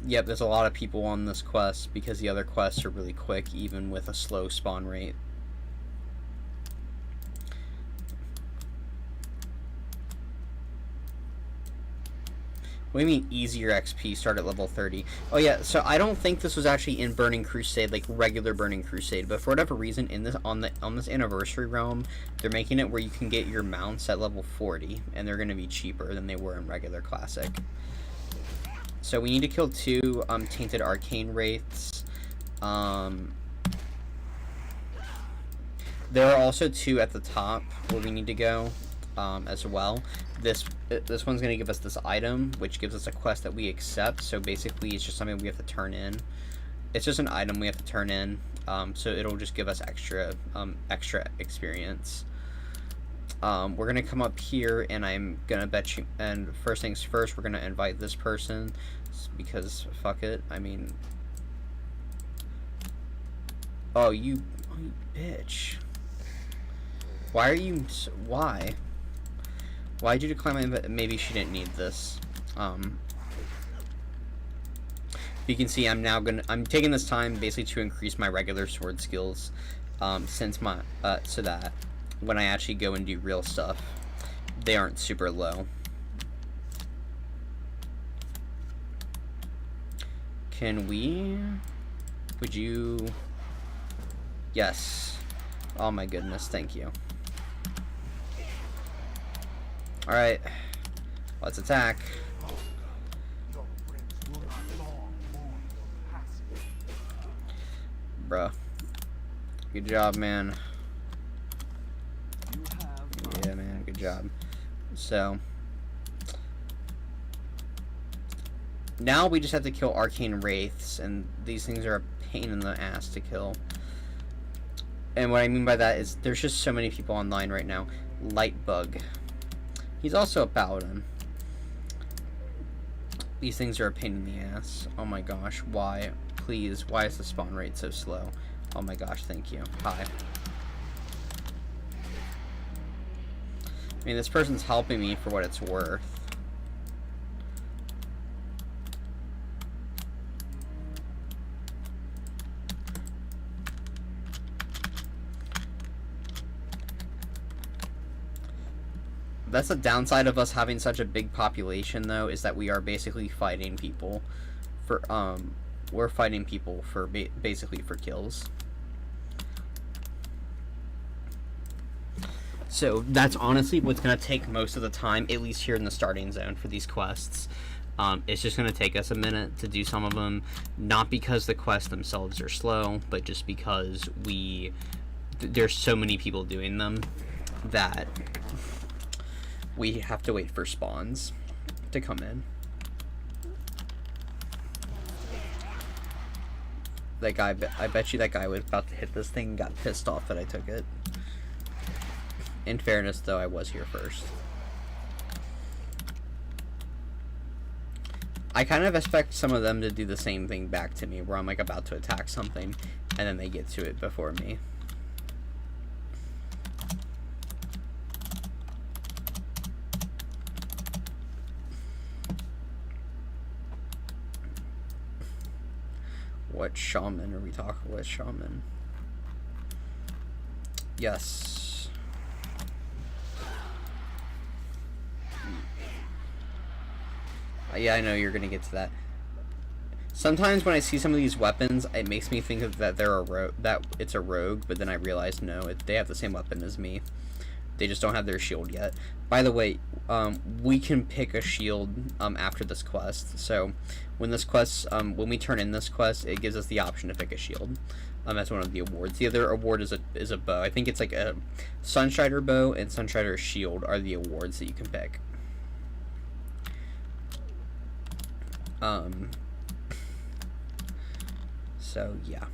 Speaker 1: Yep, there's a lot of people on this quest because the other quests are really quick, even with a slow spawn rate. What do you mean easier XP? Start at level 30. Oh yeah, so I don't think this was actually in Burning Crusade, like regular Burning Crusade, but for whatever reason, in this on this anniversary realm, they're making it where you can get your mounts at level 40, and they're going to be cheaper than they were in regular Classic. So we need to kill 2 Tainted Arcane Wraiths. There are also 2 at the top where we need to go as well. This one's going to give us this item, which gives us a quest that we accept. So basically, it's just something we have to turn in. It's just an item we have to turn in. So it'll just give us extra experience. We're going to come up here, and I'm going to bet you... And first things first, we're going to invite this person, because fuck it. I mean... Oh, you bitch. Why are you... Why? Why'd you decline my invite? Maybe she didn't need this. You can see I'm taking this time basically to increase my regular sword skills, since my so that when I actually go and do real stuff, they aren't super low. Can we? Would you? Yes. Oh my goodness, thank you. Alright. Let's attack. Bruh. Good job, man. Yeah, man, good job. So now we just have to kill arcane wraiths, and these things are a pain in the ass to kill. And what I mean by that is there's just so many people online right now. Lightbug. He's also a paladin. These things are a pain in the ass. Oh my gosh, why? Please, why is the spawn rate so slow? Oh my gosh, thank you. Hi. I mean, this person's helping me for what it's worth. That's the downside of us having such a big population, though, is that we are basically fighting people for, we're fighting people for, basically for kills. So that's honestly what's going to take most of the time, at least here in the starting zone for these quests. It's just going to take us a minute to do some of them, not because the quests themselves are slow, but just because there's so many people doing them that we have to wait for spawns to come in. That guy, I bet you that guy was about to hit this thing and got pissed off that I took it. In fairness, though, I was here first. I kind of expect some of them to do the same thing back to me, where I'm like about to attack something, and then they get to it before me. What shaman are we talking with? Shaman. Yes. Yeah, I know you're gonna get to that. Sometimes when I see some of these weapons, it makes me think of that it's a rogue, but then I realize no, they have the same weapon as me. They just don't have their shield yet. By the way, we can pick a shield after this quest. So when this quest, when we turn in this quest, it gives us the option to pick a shield. That's one of the awards. The other award is a bow. I think it's like a Sunstrider bow and Sunstrider shield are the awards that you can pick. So yeah.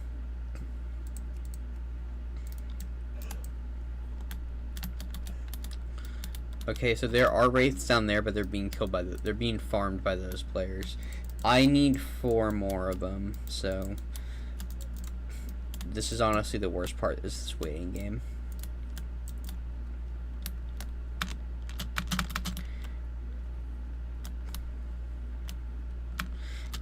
Speaker 1: Okay, so there are wraiths down there, but they're being killed by they're being farmed by those players. I need 4 more of them, so this is honestly the worst part, is this waiting game.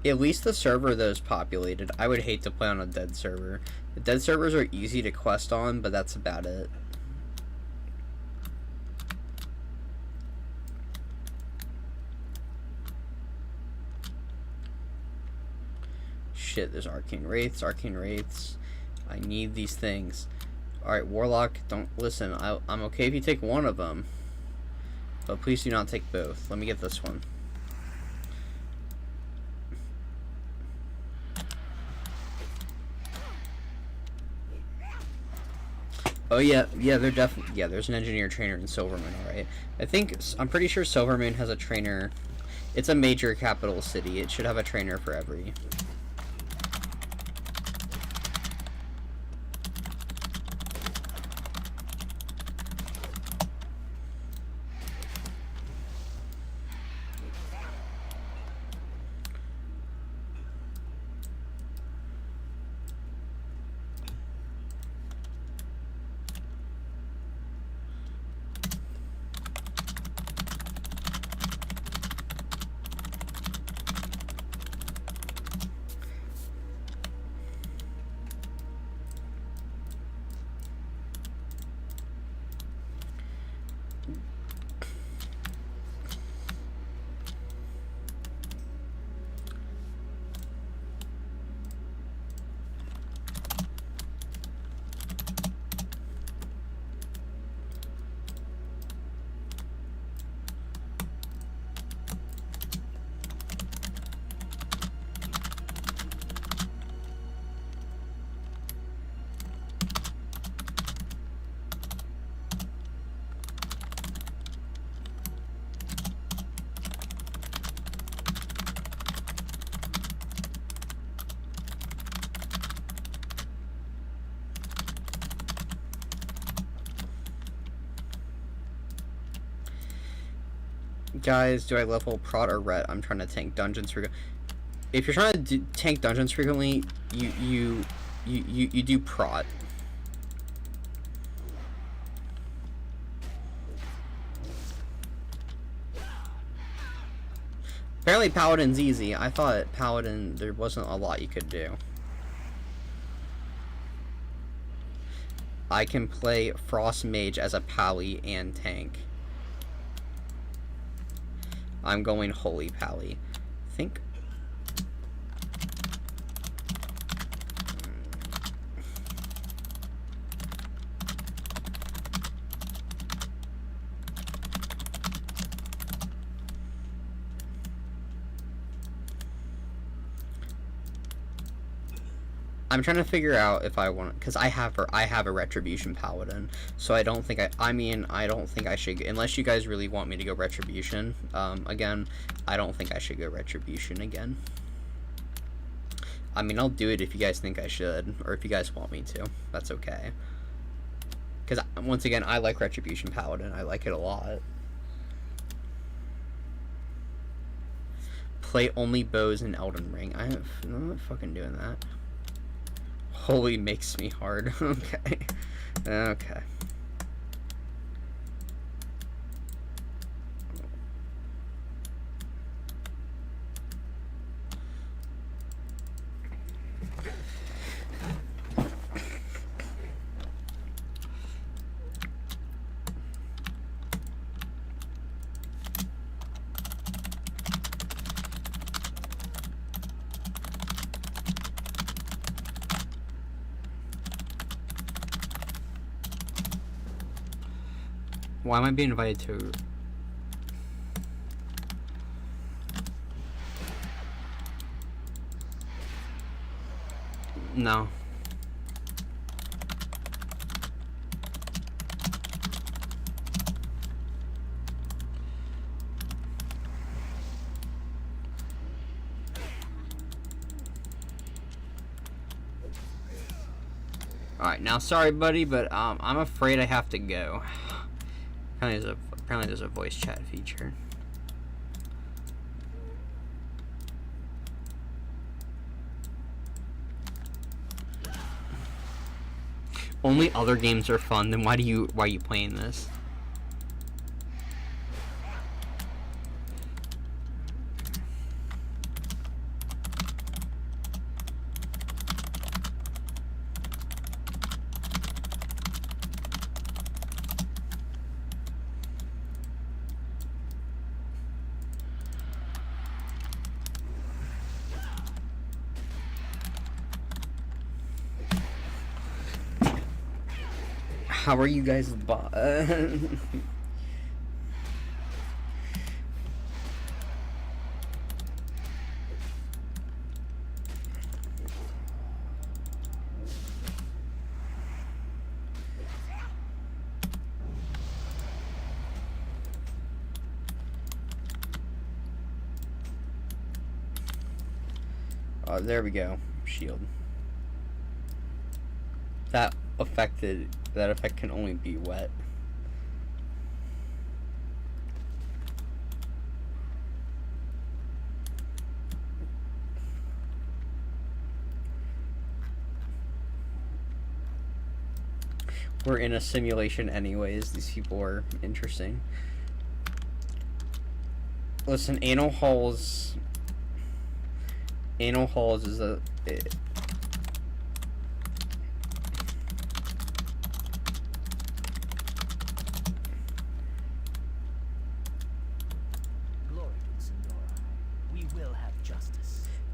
Speaker 1: At least the server, though, is populated. I would hate to play on a dead server. The dead servers are easy to quest on, but that's about it. Shit, there's arcane wraiths, I need these things. Alright, Warlock, don't listen. I'm okay if you take one of them, but please do not take both. Let me get this one. Oh yeah, they're definitely, yeah, there's an engineer trainer in Silvermoon, alright. I'm pretty sure Silvermoon has a trainer. It's a major capital city. It should have a trainer for every. Guys, do I level prot or ret? I'm trying to tank dungeons frequently. If you're trying to tank dungeons frequently, you do prot. Apparently Paladin's easy. I thought Paladin, there wasn't a lot you could do. I can play Frost Mage as a Pally and tank. I'm going Holy Pally. I think... I'm trying to figure out if I want, because I have a Retribution Paladin, so I don't think I don't think I should, unless you guys really want me to go Retribution, again, I don't think I should go Retribution again. I mean, I'll do it if you guys think I should, or if you guys want me to, that's okay. Because, once again, I like Retribution Paladin, I like it a lot. Play only bows in Elden Ring. I'm not fucking doing that. Holy makes me hard. Okay. Okay. Why am I being invited to... No. Alright, now sorry buddy, but I'm afraid I have to go. Apparently there's a voice chat feature. Only other games are fun, then why are you playing this? How are you guys? Oh, there we go. Shield. That effect can only be wet. We're in a simulation anyways. These people are interesting. Listen, anal halls is a...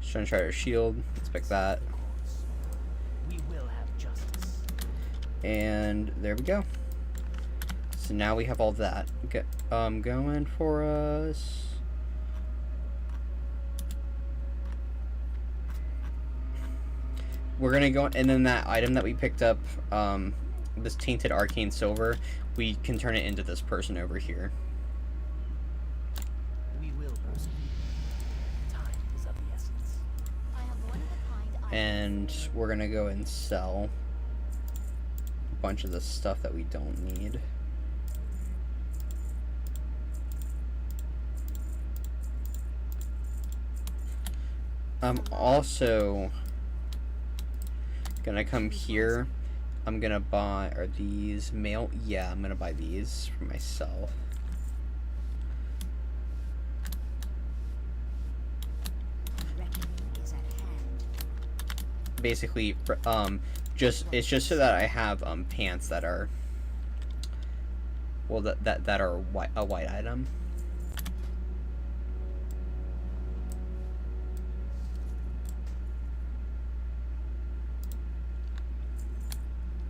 Speaker 1: Trying to try our shield. Expect that.
Speaker 4: We will have justice.
Speaker 1: And there we go. So now we have all that. Okay, going for us. We're gonna go, and then that item that we picked up, this tainted arcane silver, we can turn it into this person over here. And we're gonna go and sell a bunch of the stuff that we don't need. I'm also gonna come here. I'm gonna buy, are these mail? Yeah, I'm gonna buy these for myself.
Speaker 5: Reckoning is at hand.
Speaker 1: Basically, it's just so that I have pants that are, well, that are a white item.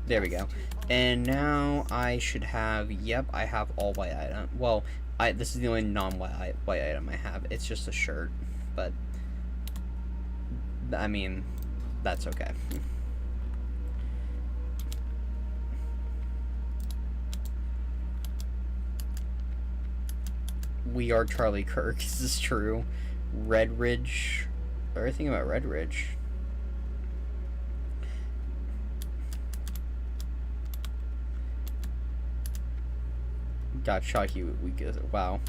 Speaker 1: There we go. And now I should have, yep, I have all white item. Well, this is the only non-white item I have. It's just a shirt, but I mean, that's okay. We are Charlie Kirk. Is this true? Red Ridge. Everything about Red Ridge. Got Shocky. We get, wow.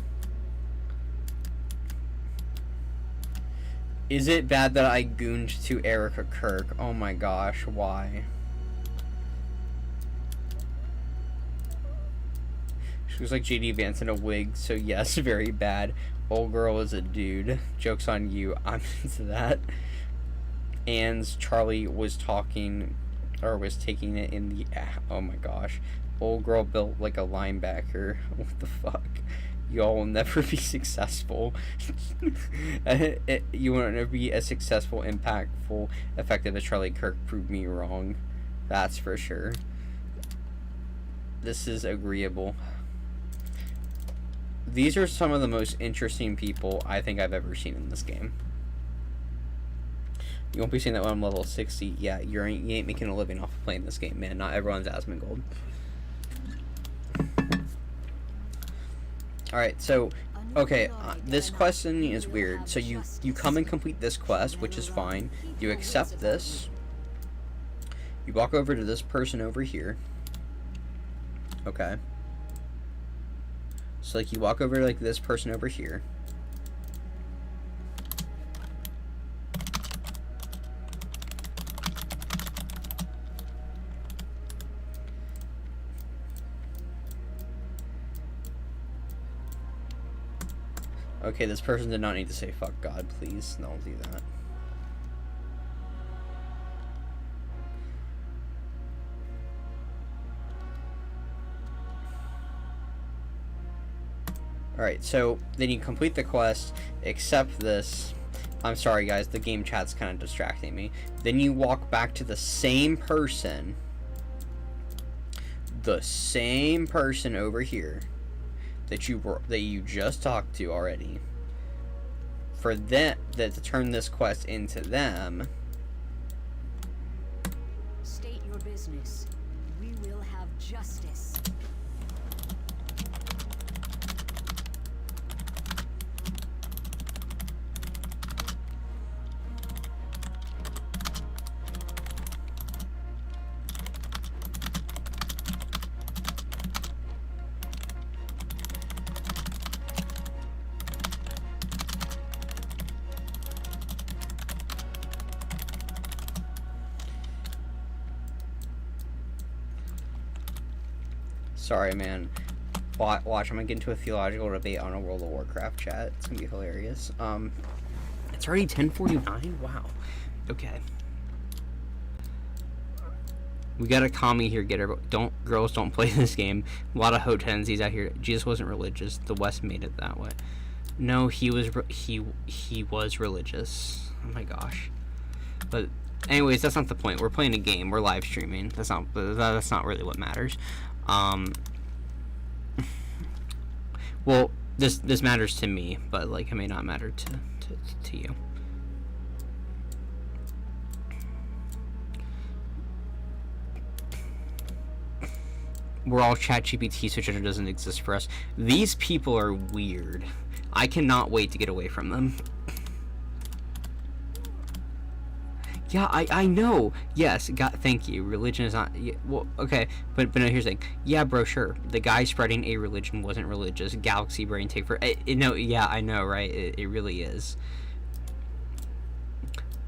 Speaker 1: Is it bad that I gooned to Erica Kirk? Oh my gosh, why? She was like JD Vance in a wig, so yes, very bad. Old girl is a dude. Joke's on you. I'm into that. Ann's Charlie was talking, or was taking it in the, oh my gosh. Old girl built like a linebacker. What the fuck? Y'all will never be successful. You will never be as successful, impactful, effective as Charlie Kirk proved me wrong. That's for sure. This is agreeable. These are some of the most interesting people I think I've ever seen in this game. You won't be seeing that when I'm level 60. Yeah, you ain't making a living off of playing this game, man. Not everyone's Asmongold. Alright, so, okay, this question is weird. So you come and complete this quest, which is fine. You accept this. You walk over to this person over here. Okay. So, like, you walk over to, like, this person over here. Okay, this person did not need to say fuck God, please. Don't do that. Alright, so then you complete the quest, accept this. I'm sorry guys, the game chat's kind of distracting me. Then you walk back to the same person. The same person over here that you just talked to already. For them to turn this quest into them.
Speaker 5: State your business. We will have justice.
Speaker 1: Sorry, man. Watch, I'm gonna get into a theological debate on a World of Warcraft chat. It's gonna be hilarious. It's already 10:49. Wow. Okay. We got a commie here. Girls don't play this game. A lot of hoe tendencies out here. Jesus wasn't religious. The West made it that way. No, he was religious. Oh my gosh. But anyways, that's not the point. We're playing a game. We're live streaming. That's not really what matters. Well, this matters to me, but like it may not matter to you. We're all ChatGPT, so gender doesn't exist for us. These people are weird. I cannot wait to get away from them. Yeah, I know. Yes, thank you. Religion is not. Yeah, well, okay, but no. Here's the thing. Yeah, bro, sure. The guy spreading a religion wasn't religious. Galaxy brain take for. No, yeah, I know, right? It really is.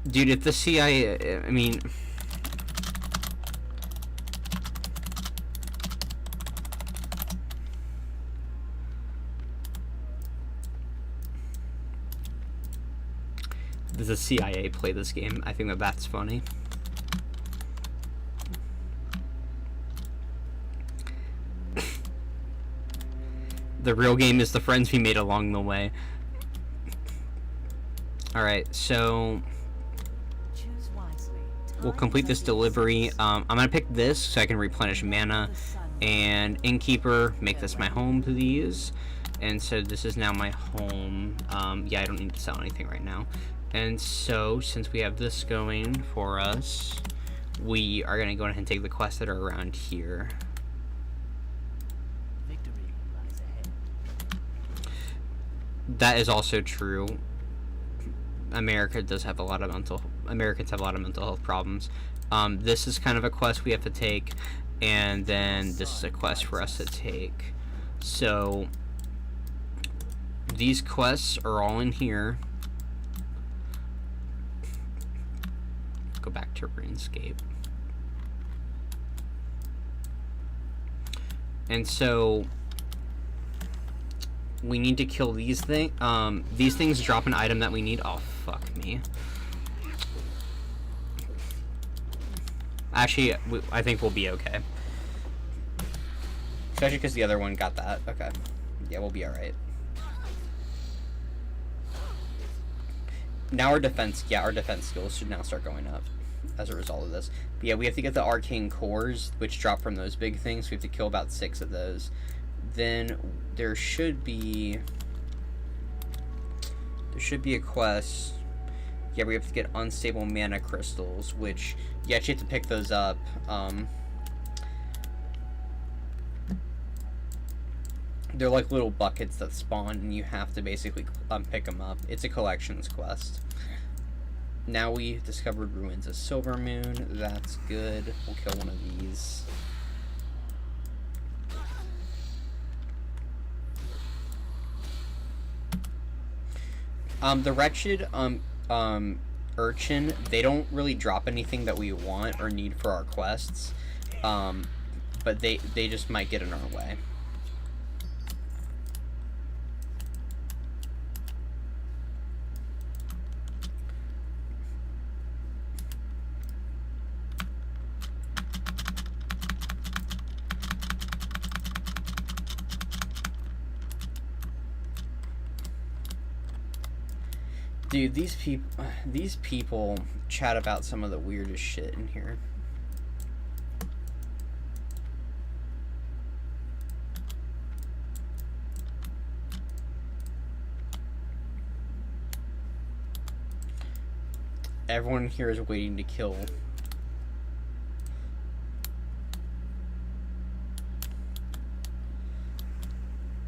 Speaker 1: Dude, if the CIA, I mean, does the CIA play this game? I think that that's funny. The real game is the friends we made along the way. Alright, so
Speaker 5: Choose wisely.
Speaker 1: we'll
Speaker 5: Time
Speaker 1: complete
Speaker 5: is
Speaker 1: this
Speaker 5: of the
Speaker 1: delivery.
Speaker 5: essence.
Speaker 1: I'm gonna pick this so I can replenish mana. And Innkeeper, make this my home, please. And so this is now my home. Yeah, I don't need to sell anything right now. And so, since we have this going for us, we are gonna go ahead and take the quests that are around here.
Speaker 4: Victory lies ahead.
Speaker 1: That is also true. Americans have a lot of mental health problems. This is kind of a quest we have to take, and then this is a quest for us to take. So these quests are all in here. Go back to RuneScape. And so we need to kill these things. These things drop an item that we need. Oh, fuck me. Actually, I think we'll be okay. Especially because the other one got that. Okay. Yeah, we'll be alright. Now our defense skills should now start going up as a result of this. But yeah, we have to get the arcane cores, which drop from those big things. We have to kill about 6 of those. Then there should be a quest. Yeah, we have to get unstable mana crystals, which you actually have to pick those up. They're like little buckets that spawn, and you have to basically pick them up. It's a collections quest. Now we discovered ruins of Silver Moon. That's good. We'll kill one of these. The wretched urchin, they don't really drop anything that we want or need for our quests, but they just might get in our way. Dude, these people chat about some of the weirdest shit in here. Everyone here is waiting to kill.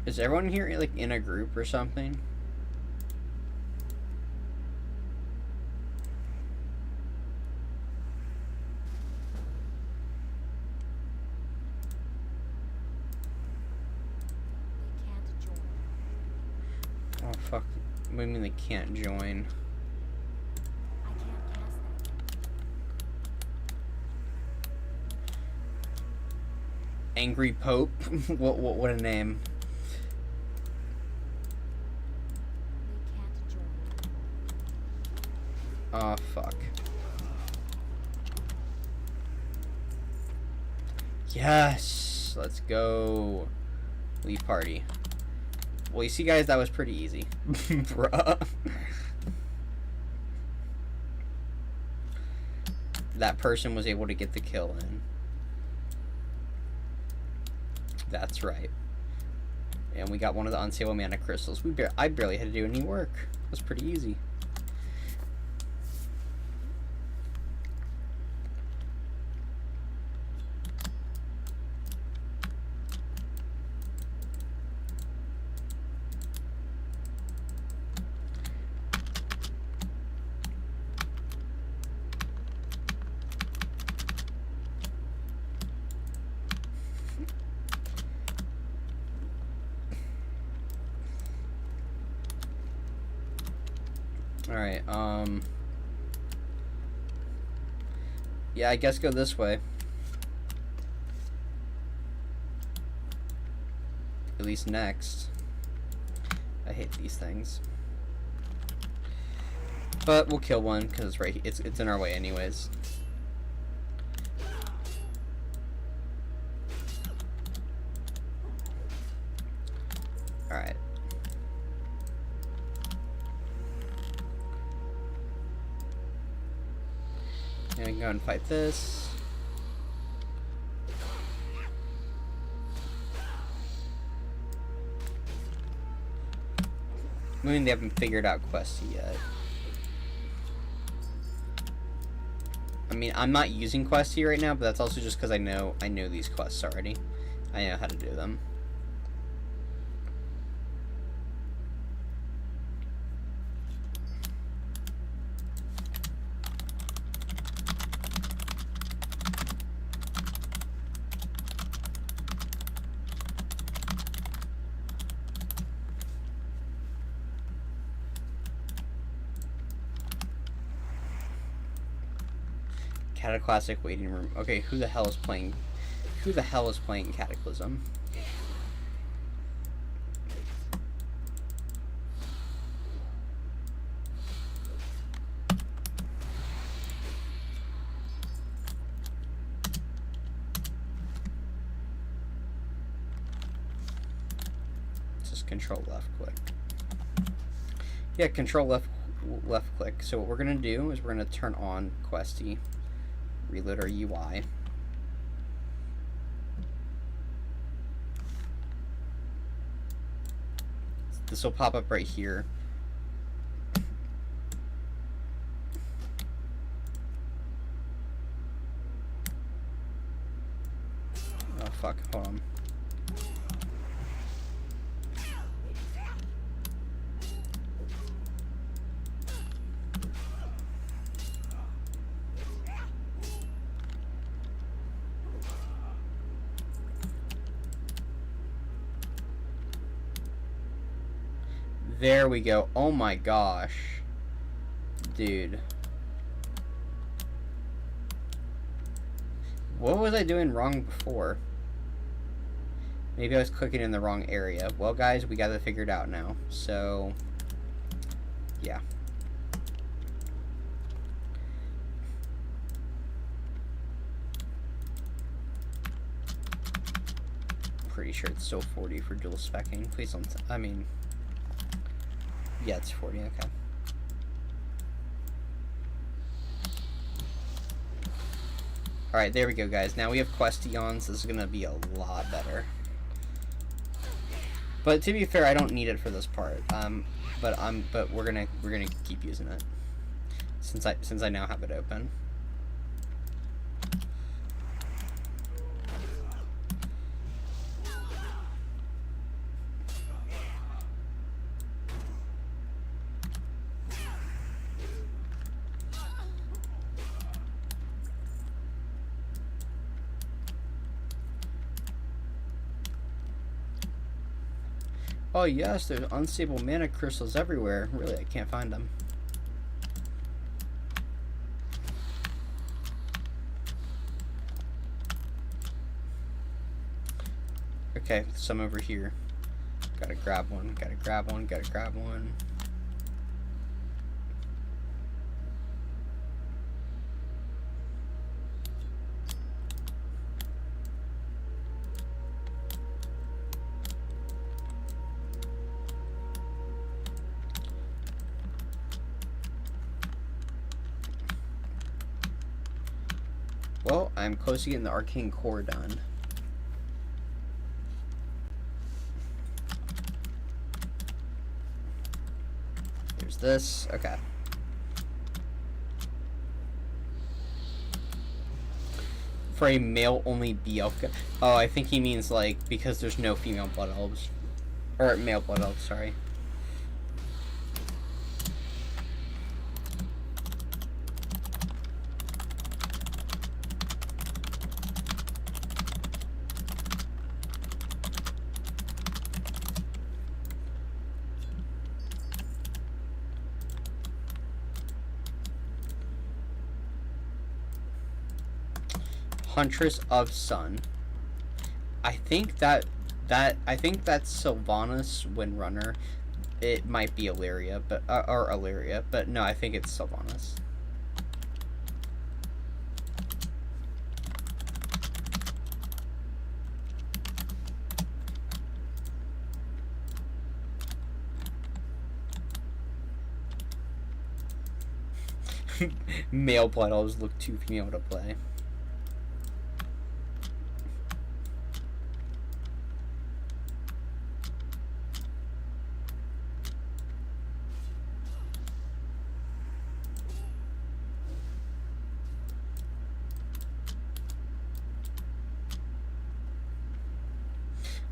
Speaker 1: Is everyone here like in a group or something? Oh fuck, what do you mean they can't join?
Speaker 5: I can't cast that.
Speaker 1: Angry Pope? what a name.
Speaker 5: They can't join.
Speaker 1: Oh fuck. Yes! Let's go. Leave party. Well, you see, guys, that was pretty easy. Bruh. That person was able to get the kill in. That's right. And we got one of the unstable mana crystals. I barely had to do any work. It was pretty easy. Alright, Yeah, I guess go this way. At least next. I hate these things. But we'll kill one because it's in our way anyways. All right. Now we can go and fight this. I mean, they haven't figured out Questy yet. I mean, I'm not using Questy right now, but that's also just because I know these quests already. I know how to do them. Cataclassic waiting room. Okay, who the hell is playing Cataclysm? Just control left click. Yeah, control left click. So what we're gonna do is we're gonna turn on Questy. Reload our UI. This will pop up right here. Oh fuck, hold on. There we go. Oh my gosh. Dude. What was I doing wrong before? Maybe I was clicking in the wrong area. Well, guys, we got it figured out now. So, yeah. Pretty sure it's still 40 for dual specking. Please don't. I mean, yeah, it's 40. Okay. Alright, there we go, guys. Now we have Questy on, so this is gonna be a lot better. But to be fair, I don't need it for this part. But we're gonna keep using it since I now have it open. Oh yes, there's unstable mana crystals everywhere. Really, I can't find them. Okay, some over here. Gotta grab one, gotta grab one, gotta grab one. Well, I'm close to getting the arcane core done. There's this. Okay. For a male-only BL. Oh, I think he means like because there's no female blood elves, or male blood elves. Sorry. Huntress of Sun. I think that's Sylvanas Windrunner. It might be Illyria, but or Illyria, but no, I think it's Sylvanas. Male blood always look too female to play.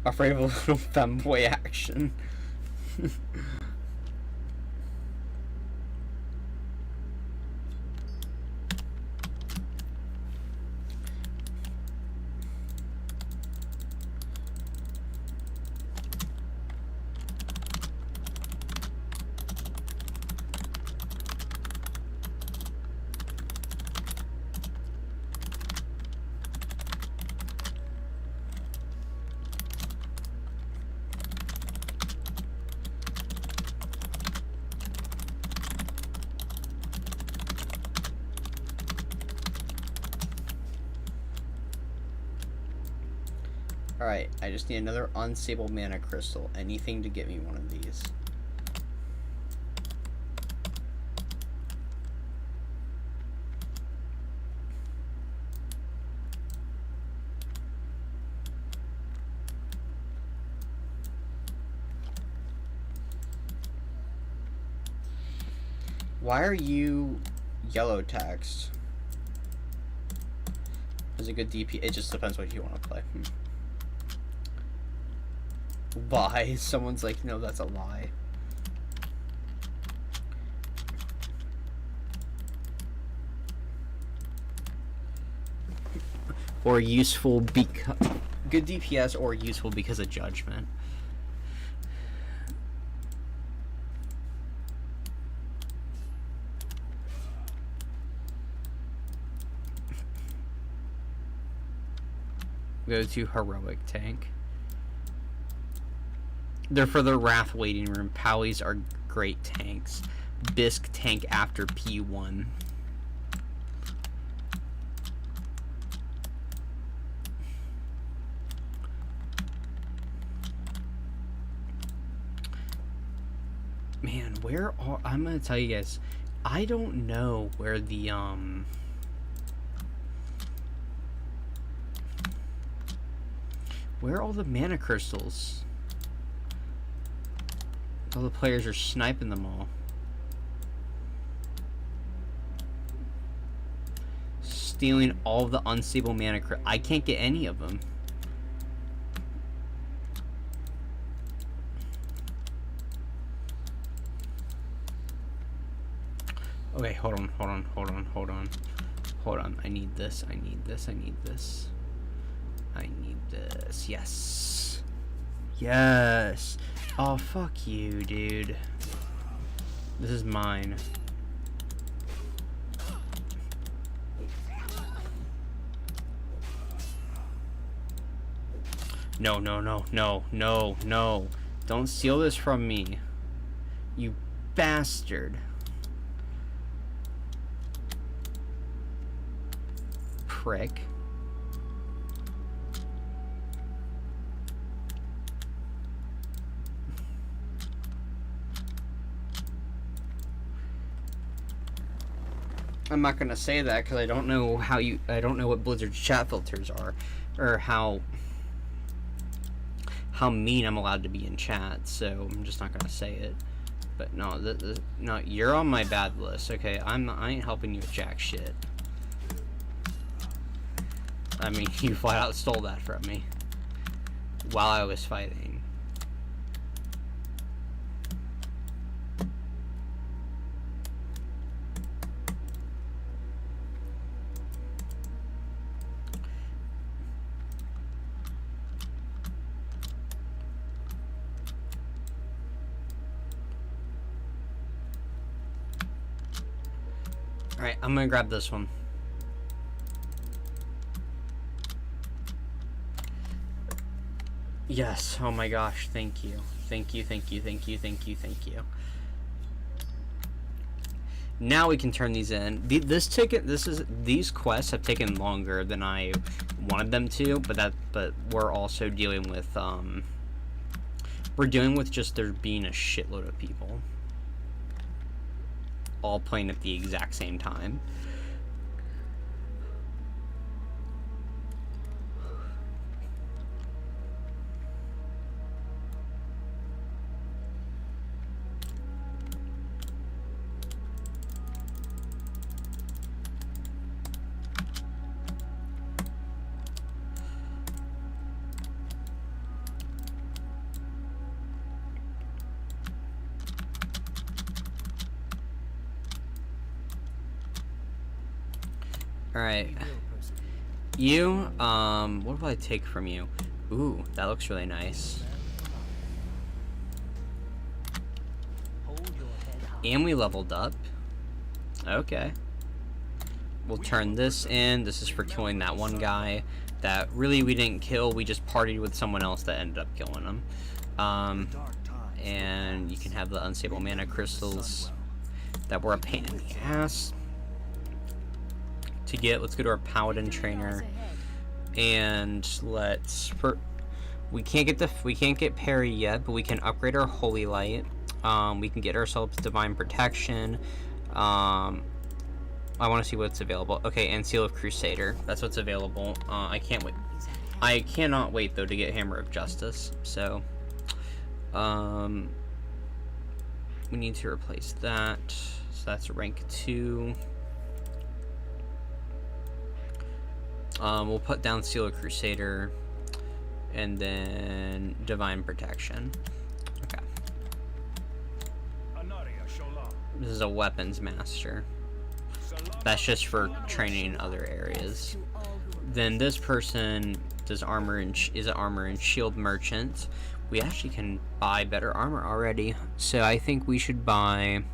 Speaker 1: Afraid of a little femboy action. Alright, I just need another unstable mana crystal. Anything to get me one of these. Why are you yellow text? Is a good DP? It just depends what you want to play. Why? Someone's like, no, that's a lie. Or useful because good DPS, or useful because of judgment. Go to heroic tank. They're for the Wrath waiting room. Powies are great tanks. Bisque tank after P1. Man, where are... I'm gonna tell you guys, I don't know where the, where are all the mana crystals? All the players are sniping them all. Stealing all the unstable mana I can't get any of them. Okay, hold on. Hold on. I need this. I need this. Yes. Yes. Oh, fuck you, dude. This is mine. No. Don't steal this from me. You bastard. Prick. I'm not gonna say that because I don't know what Blizzard's chat filters are, or how mean I'm allowed to be in chat. So I'm just not gonna say it. But no, no, you're on my bad list. Okay, I ain't helping you with jack shit. I mean, you flat out stole that from me while I was fighting. Alright, I'm gonna grab this one. Yes, oh my gosh, thank you. Thank you, thank you, thank you, thank you, thank you. Now we can turn these in. These quests have taken longer than I wanted them to, but we're also dealing with we're dealing with just there being a shitload of people all playing at the exact same time. Alright. You, what do I take from you? Ooh, that looks really nice. And we leveled up. Okay. We'll turn this in. This is for killing that one guy that really we didn't kill. We just partied with someone else that ended up killing him. And you can have the unstable mana crystals that were a pain in the ass to get. Let's go to our paladin trainer, and we can't get parry yet, but we can upgrade our holy light. We can get ourselves divine protection. I want to see what's available. Okay, and seal of crusader. That's what's available. I can't wait. I cannot wait though to get hammer of justice. So, we need to replace that. So that's rank 2. We'll put down seal of crusader, and then divine protection. Okay. This is a weapons master. That's just for training in other areas. Then this person does armor and is an armor and shield merchant. We actually can buy better armor already, so I think we should buy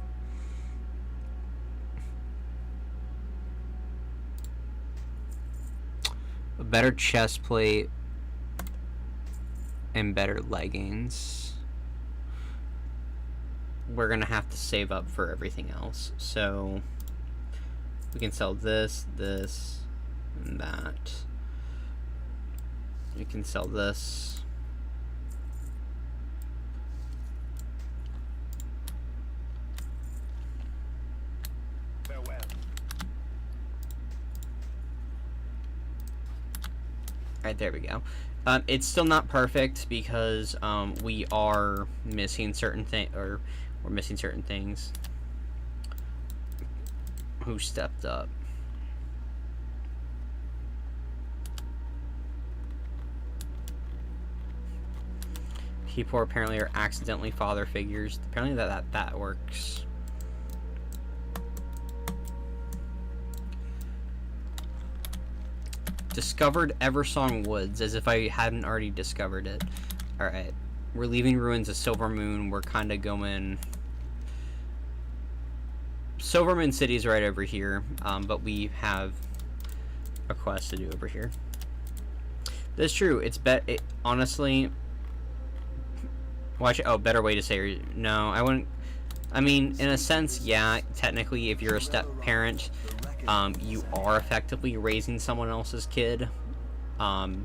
Speaker 1: a better chest plate and better leggings. We're gonna have to save up for everything else, so we can sell this, this, and that. We can sell this.
Speaker 3: Farewell.
Speaker 1: Alright, there we go. It's still not perfect because we are missing certain things, or we're missing certain things. Who stepped up? People apparently are accidentally father figures. Apparently that works. Discovered Eversong Woods, as if I hadn't already discovered it. Alright. We're leaving Ruins of Silver Moon. We're kind of going... Silvermoon City's right over here, but we have a quest to do over here. That's true. It's honestly... Watch it. Oh, better way to say... No, I wouldn't... I mean, in a sense, yeah, technically, if you're a step-parent... you are effectively raising someone else's kid, but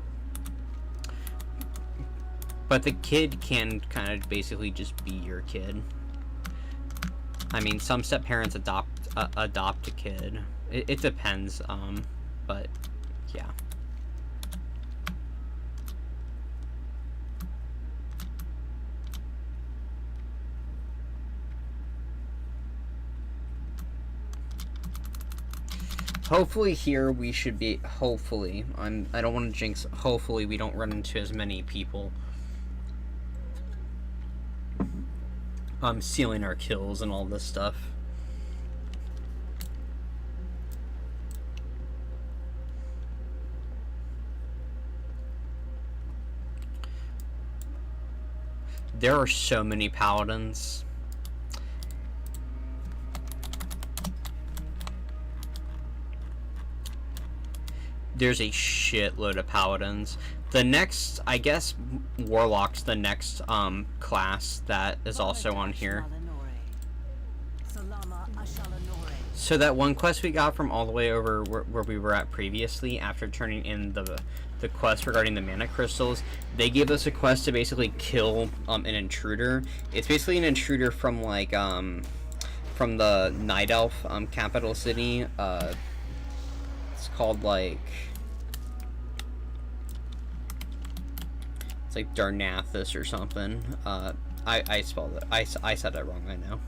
Speaker 1: the kid can kind of basically just be your kid. I mean, some step parents adopt a kid. It depends, but yeah. Hopefully here we should be, hopefully, I don't want to jinx, hopefully we don't run into as many people sealing our kills and all this stuff. There are so many paladins. There's a shitload of paladins. The next, I guess, Warlock's the next class that is also on here. So that one quest we got from all the way over where we were at previously, after turning in the quest regarding the mana crystals, they gave us a quest to basically kill an intruder. It's basically an intruder from like from the Night Elf capital city. It's called like, it's like Darnathus or something. I spelled it. I said it wrong, I know.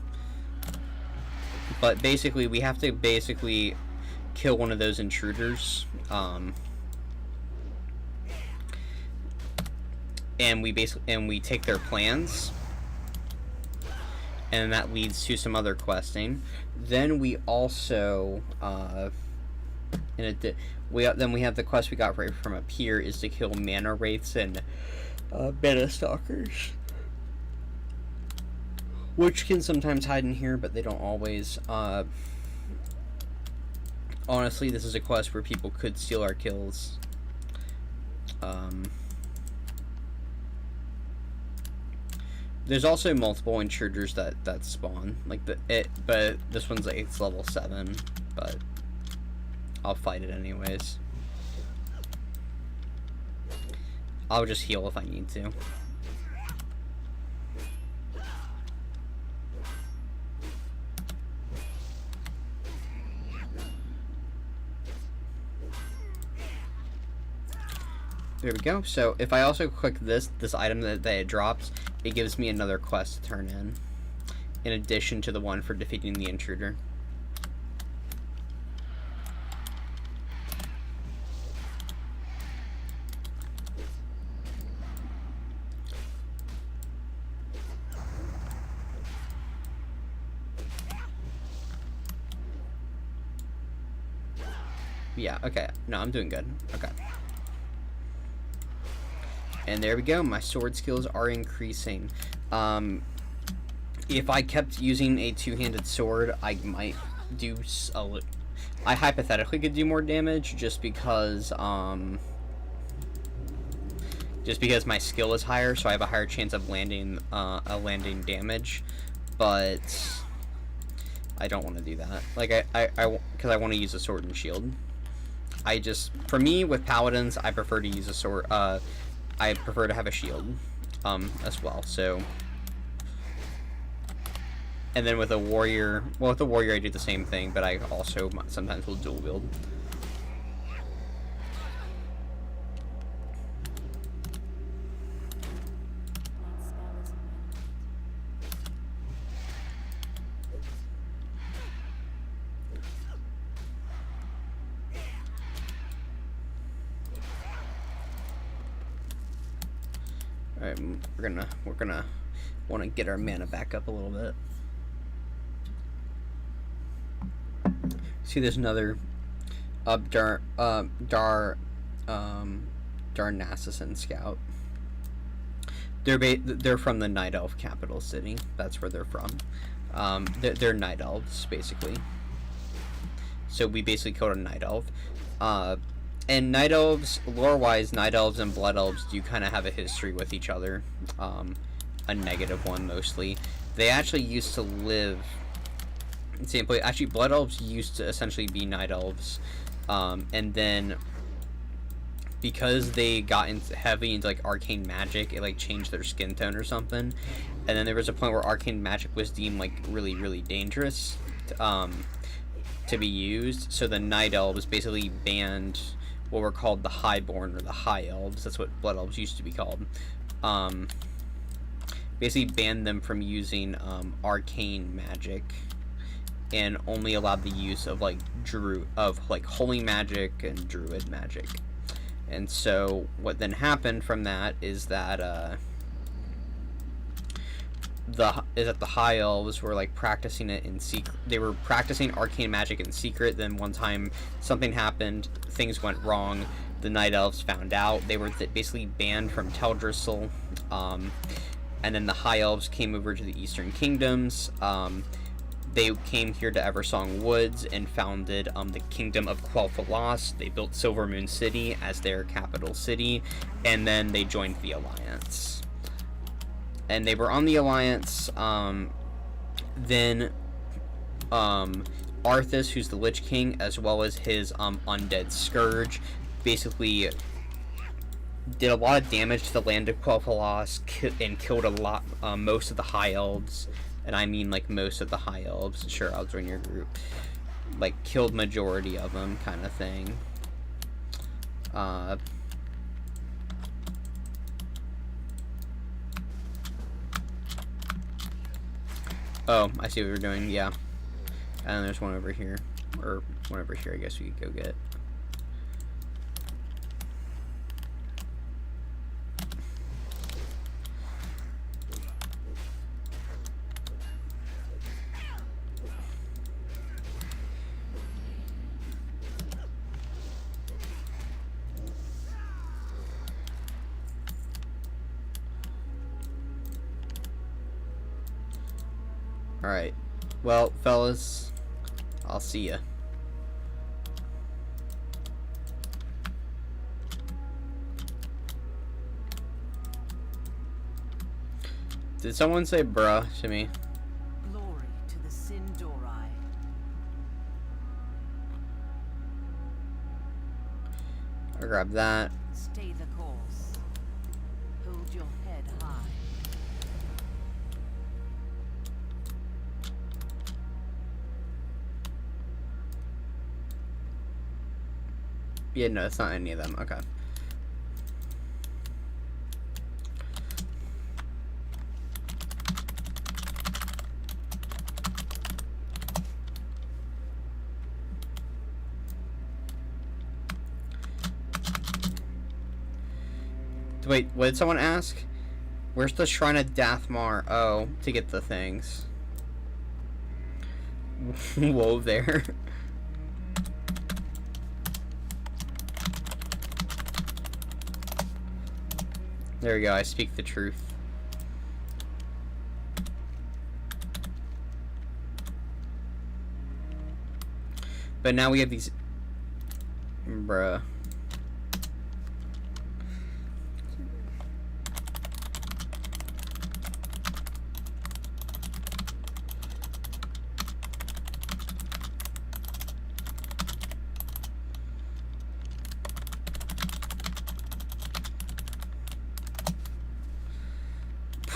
Speaker 1: But basically, we have to basically kill one of those intruders. And we take their plans. And that leads to some other questing. Then we also then we have the quest we got right from up here is to kill mana wraiths and mana stalkers, which can sometimes hide in here, but they don't always. Honestly, this is a quest where people could steal our kills. There's also multiple intruders that spawn, like but this one's like it's level 7, but I'll fight it anyways. I'll just heal if I need to. There we go. So if I also click this item that it drops, it gives me another quest to turn in addition to the one for defeating the intruder. Yeah, okay. No, I'm doing good. Okay. And there we go, my sword skills are increasing. If I kept using a two-handed sword, I might do I hypothetically could do more damage just because my skill is higher, so I have a higher chance of landing damage. But I don't want to do that. Like because I want to use a sword and shield. For me with paladins, I prefer to use a sword. I prefer to have a shield, as well, so. And then with a warrior, well, with a warrior I do the same thing, but I also sometimes will dual wield. Alright, we're gonna want to get our mana back up a little bit. See, there's another Darnathus scout. They're from the Night Elf capital city. That's where they're from. They're Night Elves basically. So we basically killed a Night Elf. And Night Elves, lore-wise, Night Elves and Blood Elves do kind of have a history with each other. A negative one, mostly. They actually used to live in the same place. Actually, Blood Elves used to essentially be Night Elves. And then, because they got heavy into, like, arcane magic, it, like, changed their skin tone or something. And then there was a point where arcane magic was deemed, like, really, really dangerous to be used. So the Night Elves basically banned what were called the Highborn, or the High Elves. That's what Blood Elves used to be called. Basically banned them from using arcane magic, and only allowed the use of like holy magic and druid magic. And so what then happened from that is that the High Elves were like practicing it in secret. They were practicing arcane magic in secret. Then one time something happened, things went wrong. The Night Elves found out. They were basically banned from Teldrassil. And then the High Elves came over to the Eastern Kingdoms. they came here to Eversong Woods and founded the Kingdom of Quel'Thalas. They built Silver Moon City as their capital city, and then they joined the Alliance. And they were on the Alliance. Then Arthas, who's the Lich King, as well as his undead Scourge, basically did a lot of damage to the land of Quel'Thalas and killed a lot, most of the High Elves. And I mean, like, most of the High Elves. Sure, I'll join your group. Like, killed majority of them, kind of thing. Oh, I see what we're doing, yeah. And there's one over here. Or one over here, I guess we could go get. Alright. Well, fellas, I'll see ya. Did someone say bruh to me?
Speaker 5: Glory to the Sindori.
Speaker 1: I'll grab that.
Speaker 5: Stay the course. Hold your head high.
Speaker 1: Yeah, no, it's not any of them. Okay. Wait, what did someone ask? Where's the Shrine of Dathmar? Oh, to get the things. Whoa there. There we go, I speak the truth. But now we have these... Bruh.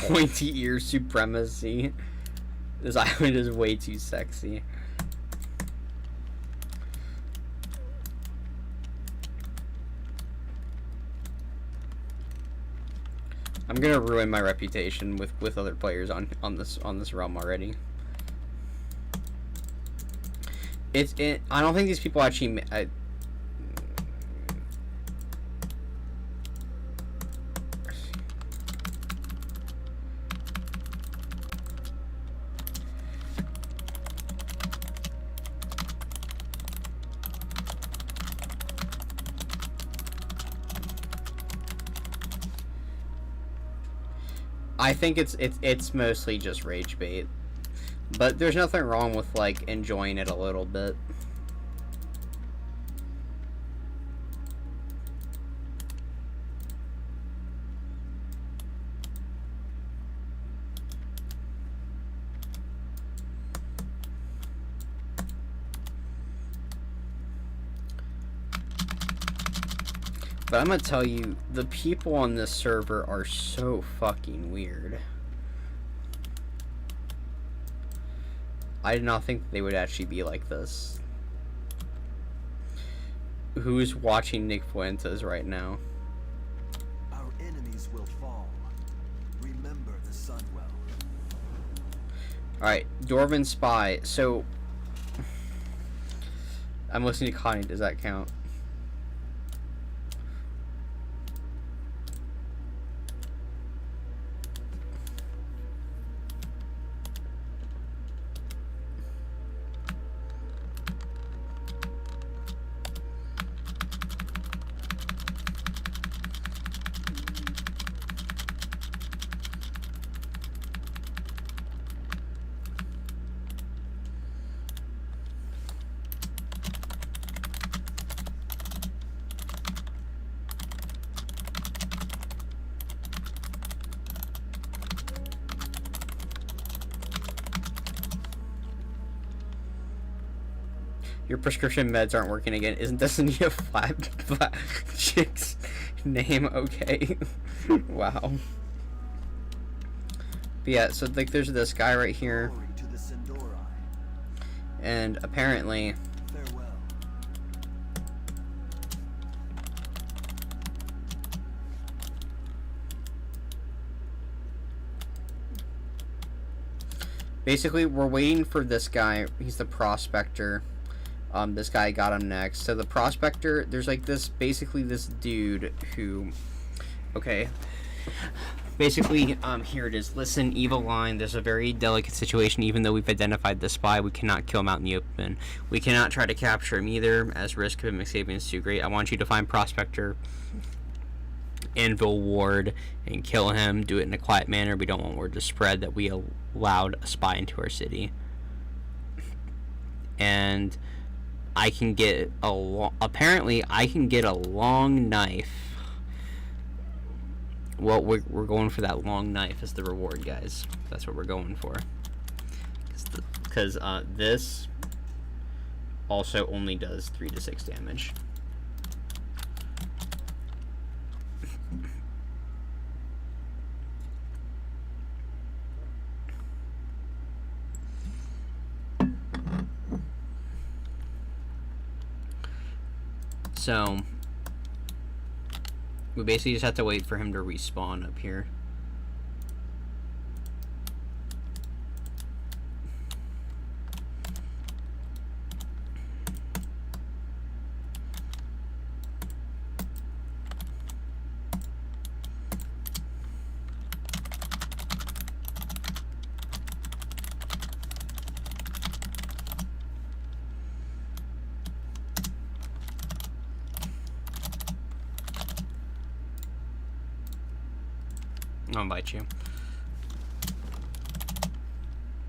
Speaker 1: Pointy ear supremacy. This island is way too sexy. I'm gonna ruin my reputation with other players on this realm already. I don't think these people actually. I think it's mostly just rage bait, but there's nothing wrong with like enjoying it a little bit. But I'm gonna tell you, the people on this server are so fucking weird. I did not think they would actually be like this. Who's watching Nick Fuentes right now?
Speaker 6: Our enemies will fall. Remember the Sunwell.
Speaker 1: Alright, Dwarven Spy. So, I'm listening to Connie. Does that count? Your prescription meds aren't working again. Doesn't he have flat chick's name? Okay. Wow. But yeah, so like there's this guy right here,
Speaker 6: Glory to the Sindori.
Speaker 1: and apparently
Speaker 6: Farewell.
Speaker 1: basically we're waiting for this guy. He's the prospector. This guy got him next. So the prospector, there's like this, basically this dude who, okay, basically, here it is. Listen, evil line, there's a very delicate situation. Even though we've identified the spy, we cannot kill him out in the open. We cannot try to capture him either, as risk of him escaping is too great. I want you to find prospector Anvil Ward and kill him. Do it in a quiet manner. We don't want word to spread that we allowed a spy into our city. And I can get apparently I can get a long knife. Well, we're going for that long knife as the reward, guys. That's what we're going for. Because this also only does 3 to 6 damage. So we basically just have to wait for him to respawn up here. I'll invite you.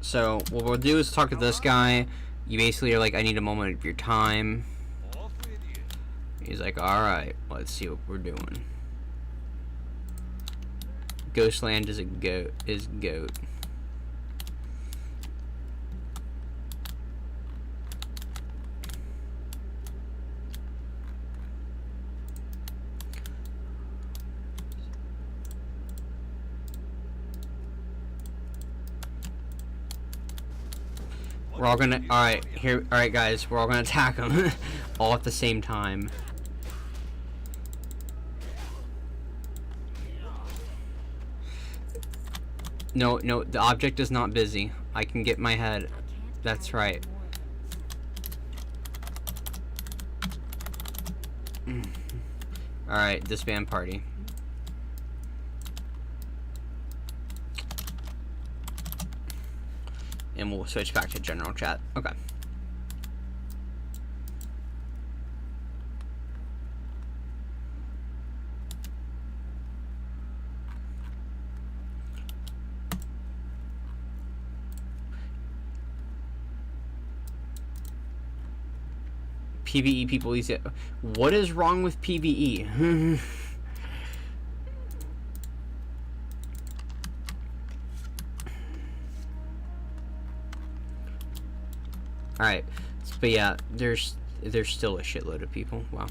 Speaker 1: So what we'll do is talk to this guy. You basically are like, I need a moment of your time.
Speaker 3: Off with you.
Speaker 1: He's like, alright, let's see what we're doing. Ghostland is goat. We're all gonna, alright guys, we're all gonna attack him all at the same time. No, the object is not busy. I can get my head. That's right. Alright, disband party. And we'll switch back to general chat. Okay. PvE people, what is wrong with PvE? Alright, but yeah, there's still a shitload of people. Wow.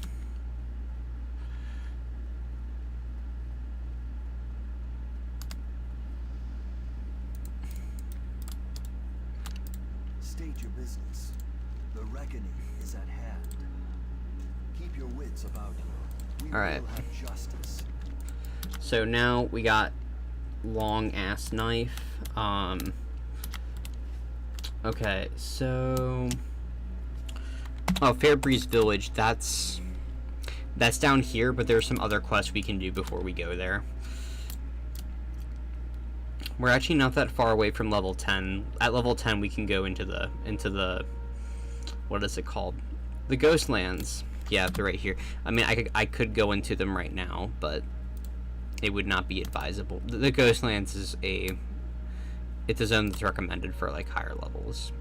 Speaker 6: State your business. The reckoning is at hand. Keep your wits about you. We
Speaker 1: Alright.
Speaker 6: will have justice.
Speaker 1: So now we got long ass knife. Okay, so Fairbreeze Village, that's down here, but there's some other quests we can do before we go there. We're actually not that far away from level 10. At level 10 we can go into the what is it called? The Ghostlands. Yeah, they're right here. I mean, I could go into them right now, but it would not be advisable. The Ghostlands is it's a zone that's recommended for like higher levels.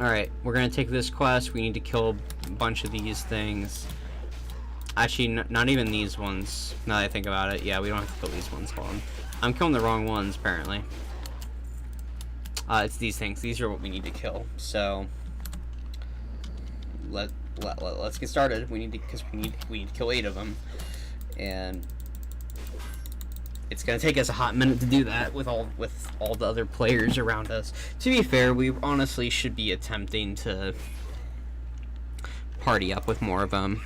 Speaker 1: Alright, we're gonna take this quest. We need to kill a bunch of these things. Actually, not even these ones. Now that I think about it. Yeah, we don't have to kill these ones. Hold on. I'm killing the wrong ones, apparently. It's these things. These are what we need to kill. So, let's get started. We need to kill 8 of them. And it's gonna take us a hot minute to do that with all the other players around us. To be fair, we honestly should be attempting to party up with more of them.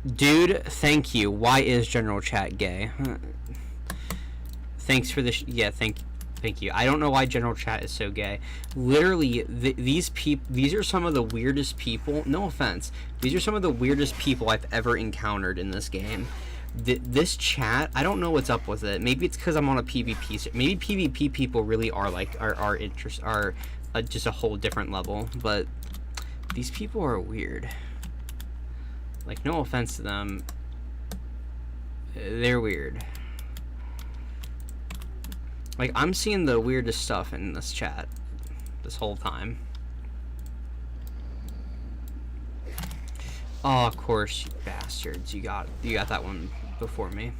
Speaker 1: Dude, thank you. Why is general chat gay? Thanks for the yeah, thank you. I don't know why general chat is so gay. Literally, these are some of the weirdest people. No offense. These are some of the weirdest people I've ever encountered in this game. This chat, I don't know what's up with it. Maybe it's because I'm on a PvP. Maybe PvP people really are like are just a whole different level. But these people are weird. Like, no offense to them, they're weird. Like, I'm seeing the weirdest stuff in this chat this whole time. Oh, of course, you bastards. You got that one before me.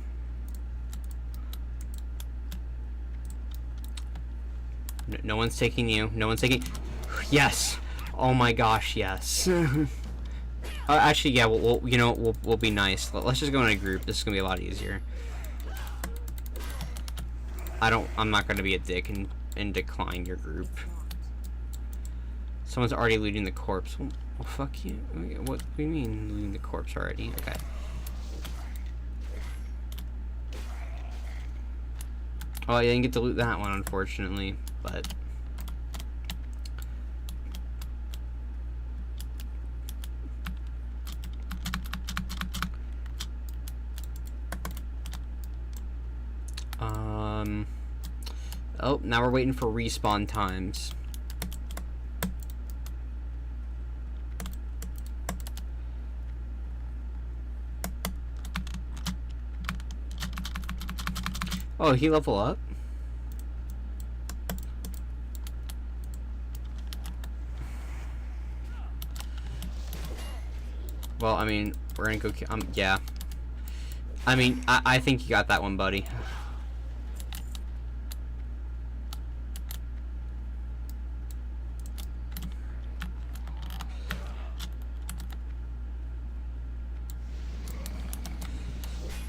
Speaker 1: No one's taking you. No one's taking... Yes! Oh my gosh, yes. Actually, yeah, we'll be nice. Let's just go in a group. This is gonna be a lot easier. I'm not gonna be a dick and decline your group. Someone's already looting the corpse. Well, fuck you. What do you mean looting the corpse already? Okay. Oh, I didn't get to loot that one, unfortunately, but... Oh, now we're waiting for respawn times. Oh, he level up? Well, I mean, we're gonna go yeah. I mean, I think you got that one, buddy.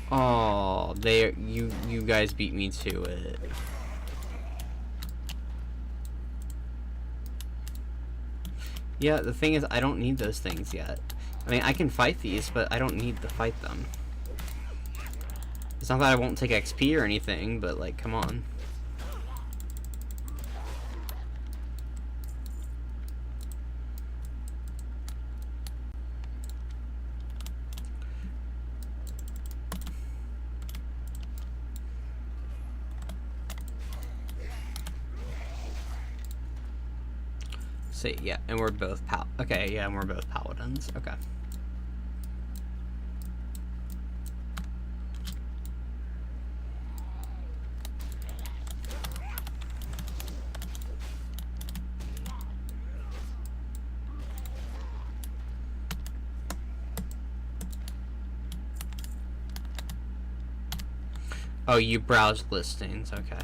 Speaker 1: Oh, you guys beat me to it. Yeah, the thing is, I don't need those things yet. I mean, I can fight these, but I don't need to fight them. It's not that I won't take XP or anything, but like, come on. See, yeah, and we're both okay, yeah, and we're both paladins. Okay. Oh, you browse listings, okay.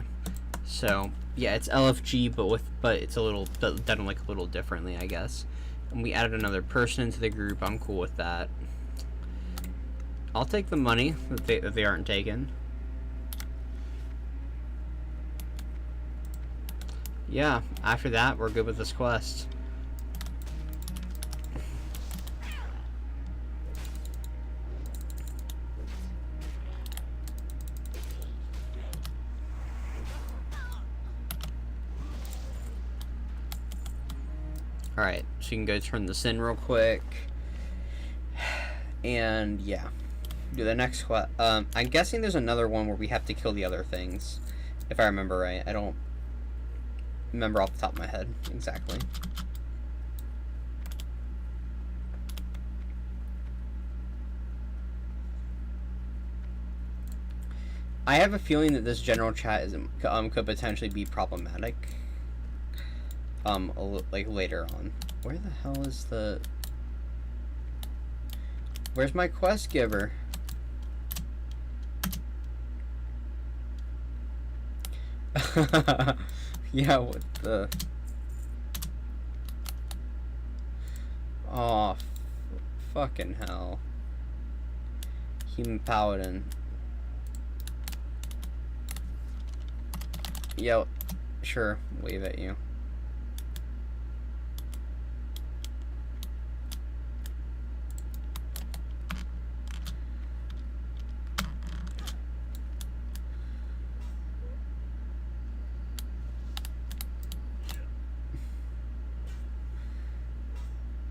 Speaker 1: So, yeah, it's LFG, but it's a little done like a little differently, I guess. And we added another person into the group. I'm cool with that. I'll take the money that they aren't taking. Yeah, after that, we're good with this quest. Alright, so you can go turn this in real quick. And, yeah. Do the next quest. I'm guessing there's another one where we have to kill the other things. If I remember right. I don't remember off the top of my head exactly. I have a feeling that this general chat is could potentially be problematic. like later on. Where the hell is the... Where's my quest giver? Yeah, what the... Oh, fucking hell. Human Paladin. Yo, sure, wave at you.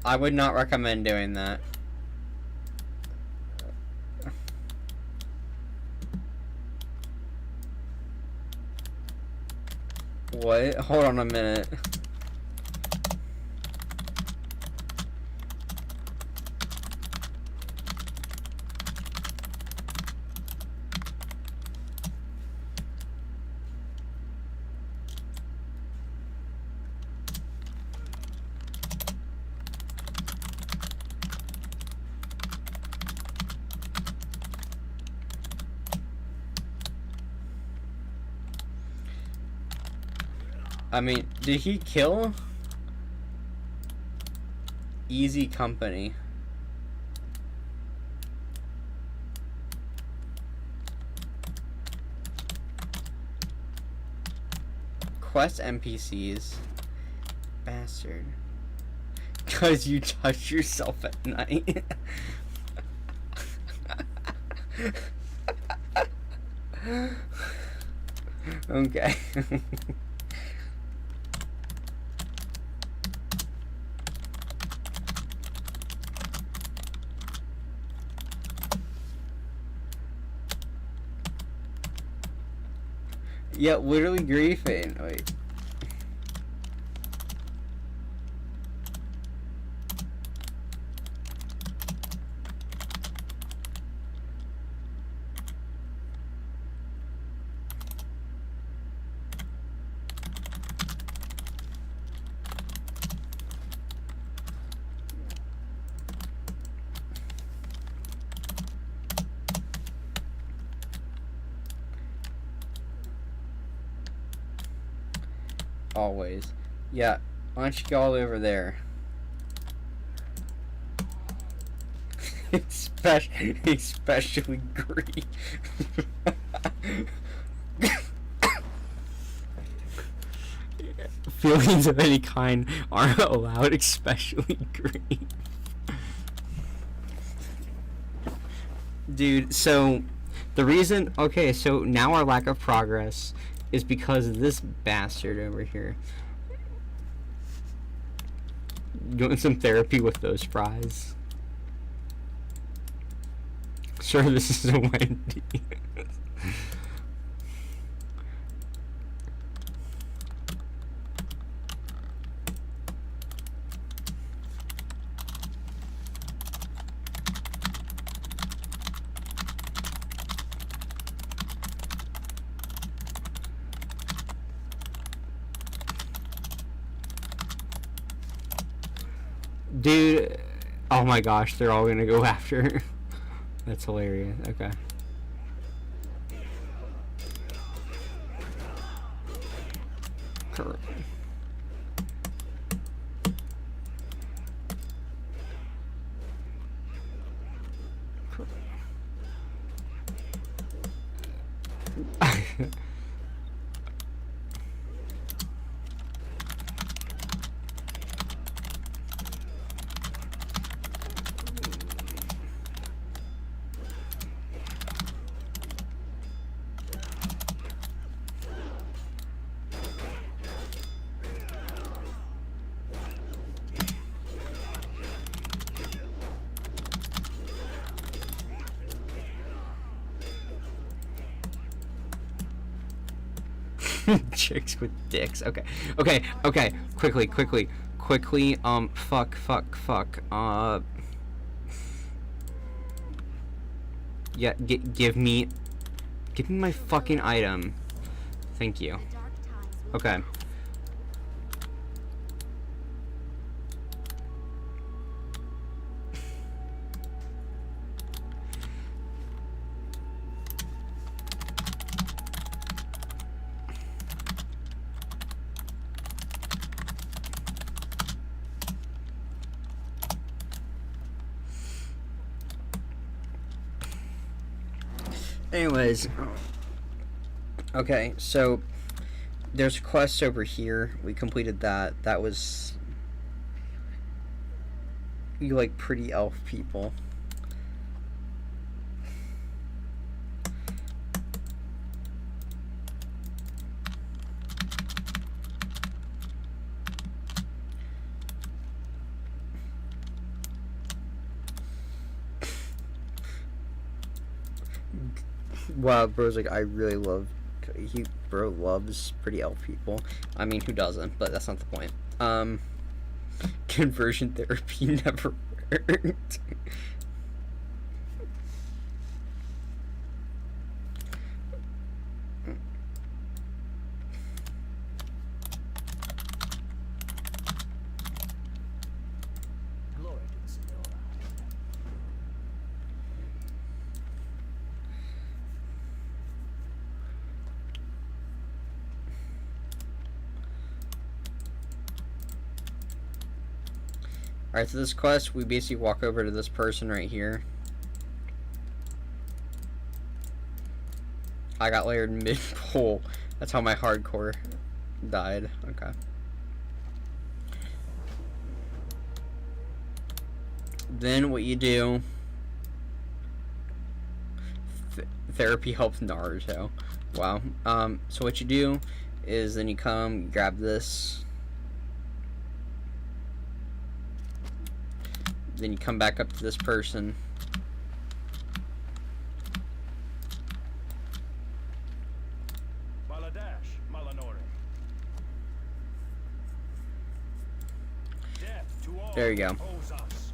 Speaker 1: I would not recommend doing that. What? Hold on a minute. I mean, did he kill? Easy Company. Quest NPCs. Bastard. Cause you touch yourself at night. Okay. Yeah, literally griefing. Wait. Always. Yeah, why don't you go all over there? Especially green. Feelings of any kind aren't allowed, especially green. Dude, so the reason, okay, so now our lack of progress is because of this bastard over here. Doing some therapy with those fries. Sure, this is a Wendy. Dude, oh my gosh, they're all gonna go after her. That's hilarious. Okay. Correct. Chicks with dicks. Okay. Okay. Okay. Quickly. Fuck. Yeah. Give me my fucking item. Thank you. Okay. Anyways, okay, so there's a quest over here. We completed that. That was you like pretty elf people. Wow, bro's like, I really love. Bro loves pretty elf people. I mean, who doesn't? But that's not the point. Conversion therapy never worked.
Speaker 4: Glory to the Sindora.
Speaker 1: Alright, so this quest, we basically walk over to this person right here. I got layered mid-pull. That's how my hardcore died. Okay. Then what you do... therapy helps Naruto. Wow. So what you do is then you come, you grab this... Then you come back up to this person.
Speaker 3: Baladash, Malanore. Death to all
Speaker 1: There you go.
Speaker 3: who oppose us.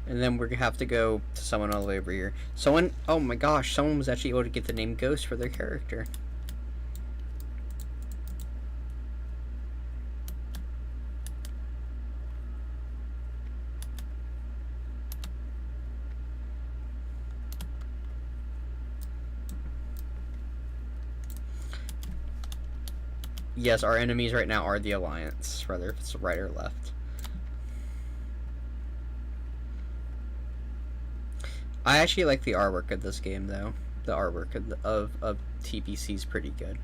Speaker 1: And then we're gonna have to go to someone all the way over here. Someone, oh my gosh, someone was actually able to get the name Ghost for their character. Yes, our enemies right now are the Alliance, whether it's right or left. I actually like the artwork of this game, though. The artwork of TBC is pretty good.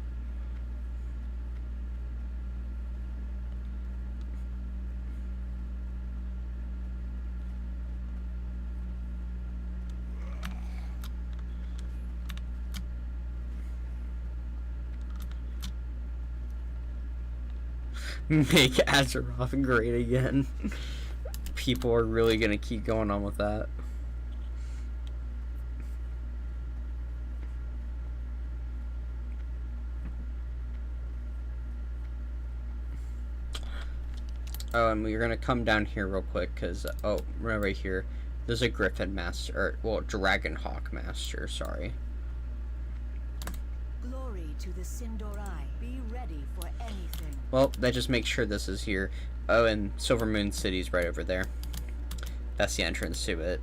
Speaker 1: Make Azeroth great again. People are really gonna keep going on with that. Oh, and we're gonna come down here real quick, because, oh, right here, there's a Griffin Master, or, well, Dragon Hawk Master, sorry.
Speaker 5: Glory to the Sindorai. Be ready for anything.
Speaker 1: Well, that just makes sure this is here. Oh, and Silver Moon City's right over there. That's the entrance to it.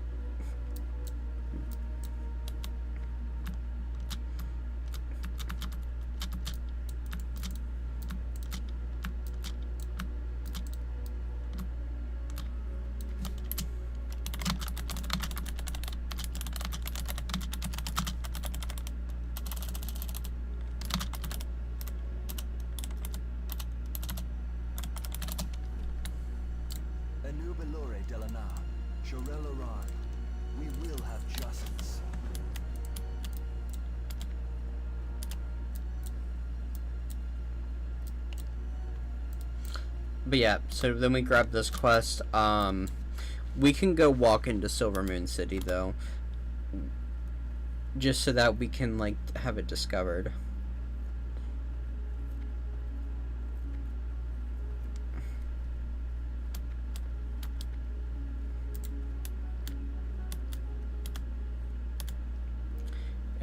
Speaker 6: Belore Delana, Shorel Arai. We will have justice.
Speaker 1: But yeah, so then we grab this quest. We can go walk into Silver Moon City, though. Just so that we can, like, have it discovered.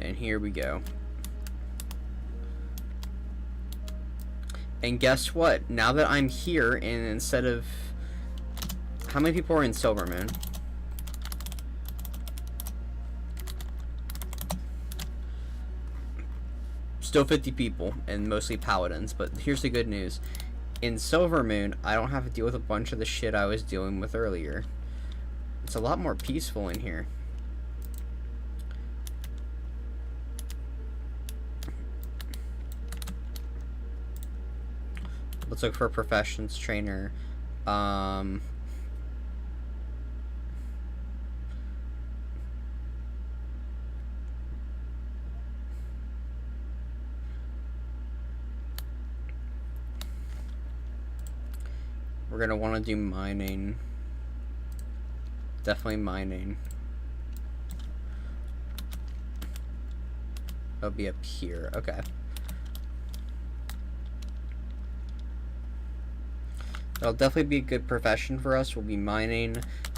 Speaker 1: And here we go. And guess what? Now that I'm here, and instead of... How many people are in Silver Moon? Still 50 people, and mostly paladins, but here's the good news. In Silvermoon, I don't have to deal with a bunch of the shit I was dealing with earlier. It's a lot more peaceful in here. Let's look for a professions trainer. We're gonna want to do mining. Definitely mining. It'll be up here. Okay. That'll definitely be a good profession for us. We'll be mining.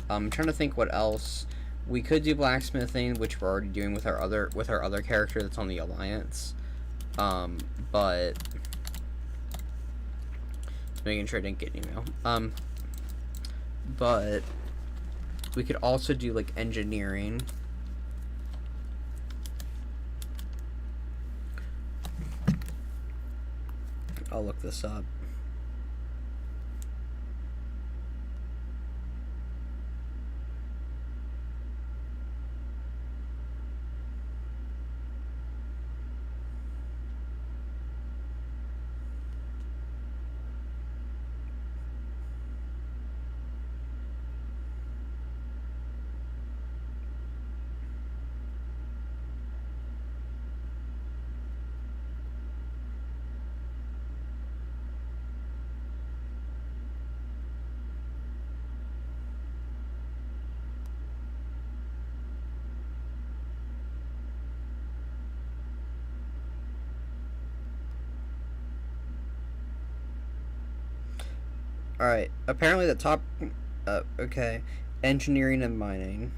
Speaker 1: I'm trying to think what else. We could do blacksmithing, which we're already doing with our other character that's on the Alliance. But just making sure I didn't get an email. But we could also do like engineering. I'll look this up. Alright, apparently the top... okay. Engineering and mining.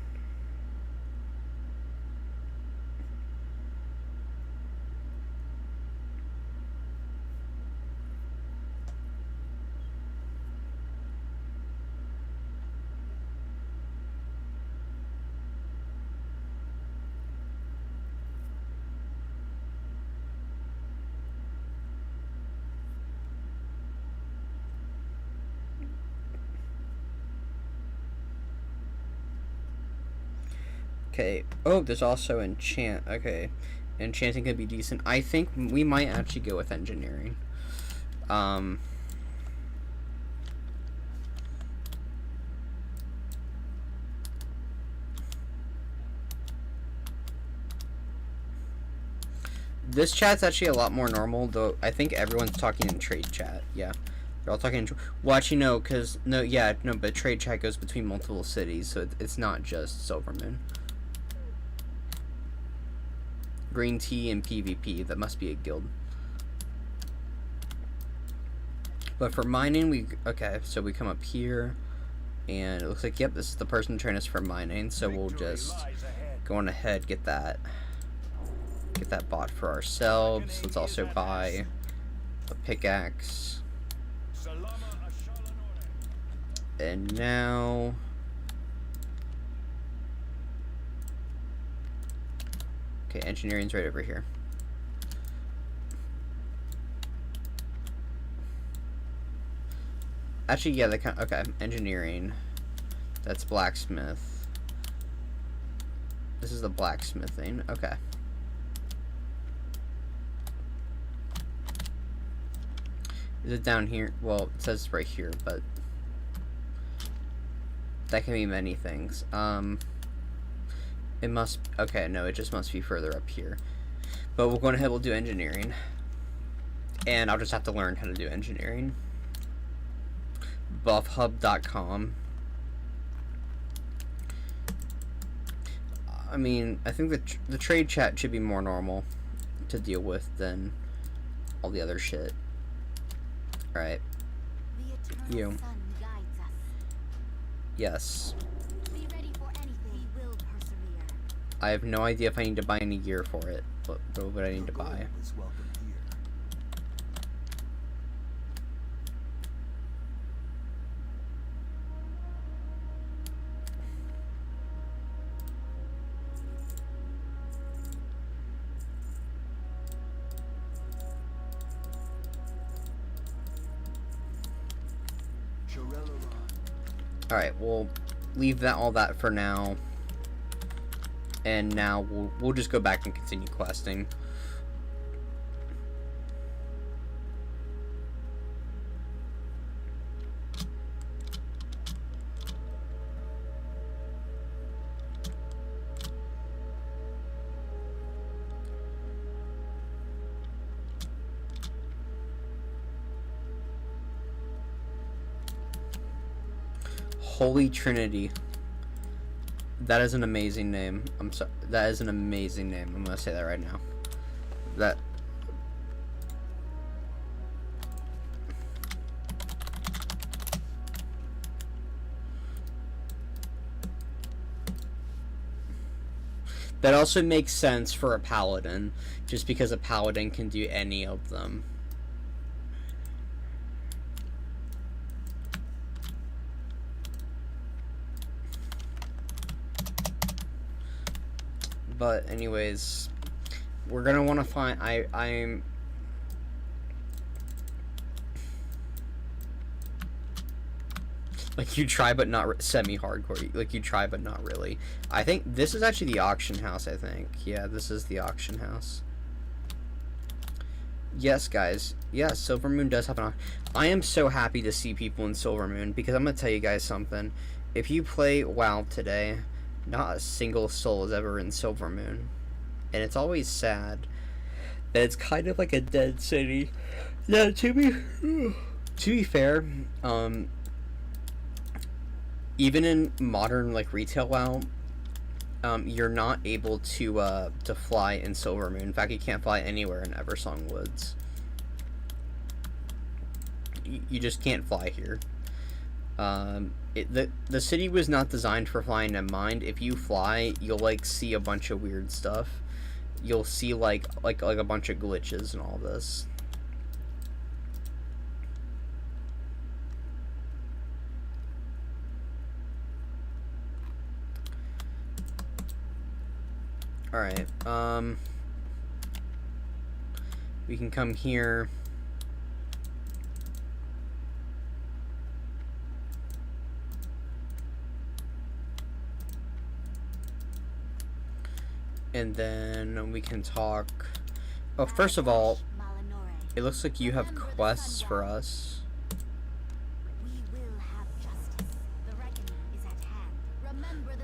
Speaker 1: Okay. Oh, there's also enchant. Okay. Enchanting could be decent. I think we might actually go with engineering. This chat's actually a lot more normal, though I think everyone's talking in trade chat. Yeah. They're all talking in... Well, actually, no, because... No, yeah, no, but trade chat goes between multiple cities, so it's not just Silvermoon. Green tea and PvP, that must be a guild. But for mining, we... Okay, so we come up here, and it looks like, yep, this is the person training us for mining, so we'll just go on ahead, get that bought for ourselves. Let's also buy a pickaxe. And now... Okay, engineering's right over here. Actually, yeah, okay, engineering. That's blacksmith. This is the blacksmithing. Okay. Is it down here? Well, it says right here, but that can be many things. It must... Okay, no, it just must be further up here. But we'll go ahead, we'll do engineering. And I'll just have to learn how to do engineering. Buffhub.com. I mean, I think the trade chat should be more normal to deal with than all the other shit. Alright.
Speaker 5: The
Speaker 1: You.
Speaker 5: eternal sun guides us.
Speaker 1: Yes.
Speaker 5: Be ready for anything. We will persevere.
Speaker 1: I have no idea if I need to buy any gear for it. What would I need to buy?
Speaker 6: Is welcome here.
Speaker 1: Alright, we'll leave that all that for now. And now we'll just go back and continue questing. Holy Trinity. That is an amazing name. I'm sorry. That is an amazing name. I'm gonna say that right now. That also makes sense for a paladin, just because a paladin can do any of them. But anyways, we're gonna want to find. I'm. Like, you try but not semi-hardcore. Like, you try but not really. I think this is actually the auction house, I think. Yeah, this is the auction house. Yes, guys. Yes, Silvermoon does have an auction. I am so happy to see people in Silvermoon, because I'm gonna tell you guys something. If you play WoW today, not a single soul is ever in Silvermoon. And it's always sad that it's kind of like a dead city. Yeah, to be fair, even in modern like retail WoW, you're not able to fly in Silvermoon. In fact, you can't fly anywhere in Eversong Woods. You just can't fly here. The city was not designed for flying in mind. If you fly, you'll like see a bunch of weird stuff. You'll see like a bunch of glitches and all this. Alright, we can come here. And then we can talk. Oh, first of all, it looks like you have quests for us.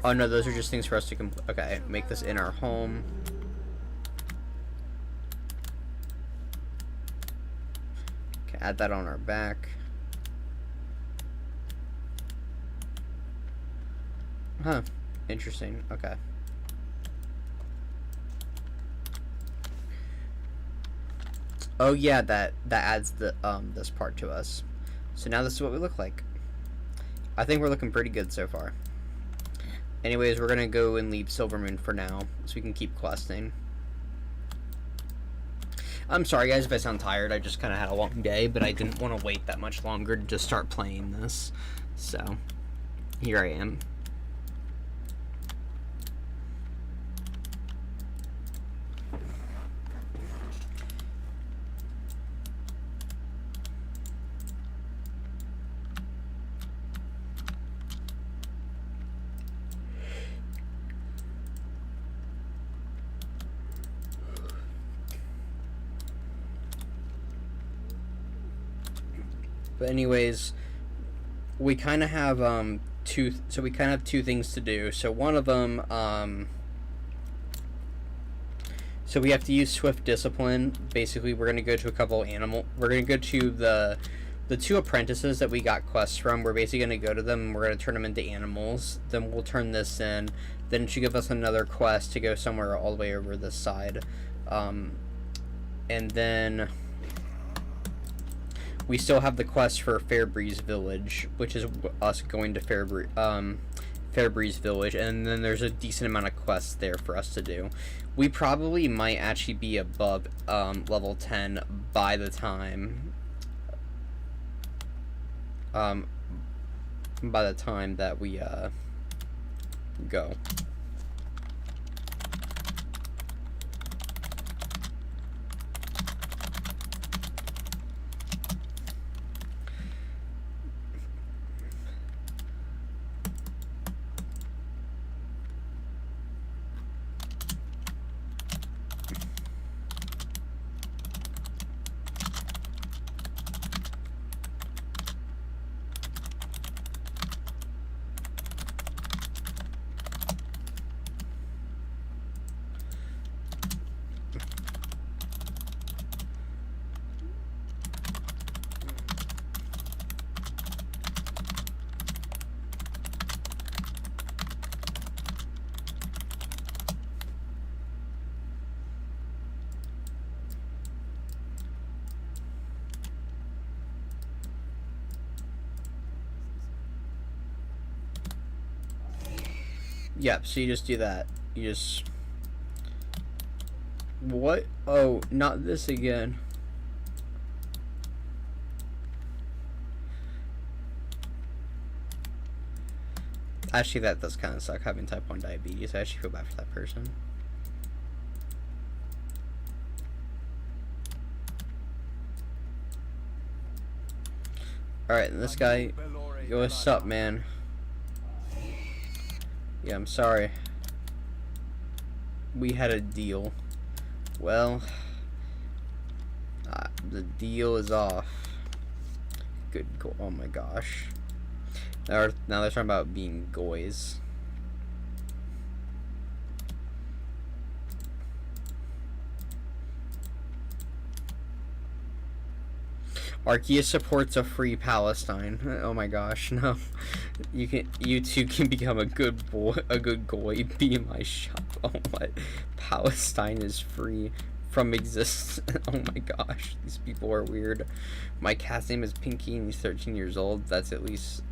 Speaker 1: Oh no, those are just things for us to complete. Okay, make this in our home. Okay, add that on our back. Huh, interesting. Okay. Oh yeah, that adds the this part to us. So now this is what we look like. I think we're looking pretty good so far. Anyways, we're gonna go and leave Silvermoon for now, so we can keep questing. I'm sorry guys if I sound tired, I just kind of had a long day, but I didn't want to wait that much longer to just start playing this. So, here I am. But anyways, we kind of have two things to do. So one of them, so we have to use Swift Discipline. Basically, we're gonna go to a couple we're gonna go to the two apprentices that we got quests from. We're basically gonna go to them and we're gonna turn them into animals. Then we'll turn this in. Then it should give us another quest to go somewhere all the way over this side, and then we still have the quest for Fairbreeze Village, which is us going to Fairbreeze Village, and then there's a decent amount of quests there for us to do. We probably might actually be above level 10 by the time that we go. Yep, so you just do that. You just... What? Oh, not this again. Actually, that does kind of suck, having type 1 diabetes. I actually feel bad for that person. Alright, and this guy... Yo, what's up, man? Yeah, I'm sorry. We had a deal. Well... the deal is off. Good go- oh my gosh. Now they're talking about being goys. Arceus supports a free Palestine. Oh my gosh, no. You two can become a good boy, a good goy. Be in my shop. Oh my, Palestine is free from existence. Oh my gosh, these people are weird. My cat's name is Pinky and he's 13 years old. That's at least...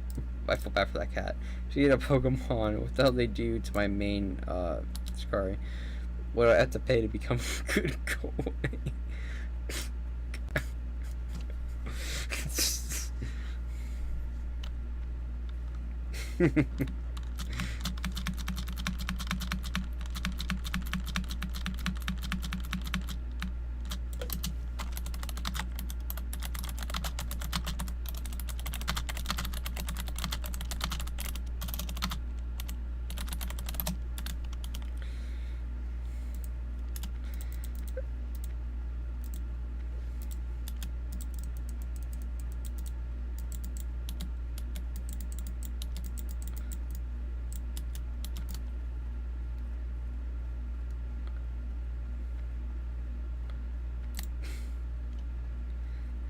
Speaker 1: I feel bad for that cat. She ate a Pokemon. What the hell they do to my main, Scary? What do I have to pay to become a good goy?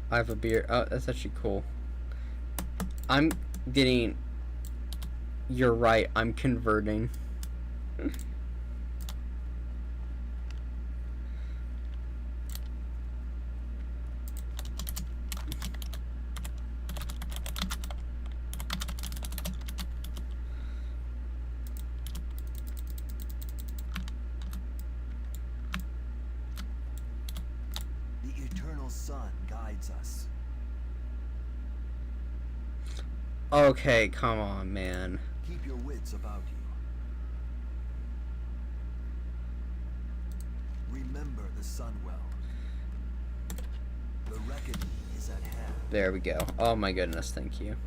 Speaker 1: I have a beer. Oh, that's actually cool. I'm getting... You're right, I'm converting.
Speaker 6: The eternal sun guides us.
Speaker 1: Okay, come on, man.
Speaker 6: Keep your wits about you. Remember the sun well. The reckoning is at hand.
Speaker 1: There we go. Oh my goodness, thank you.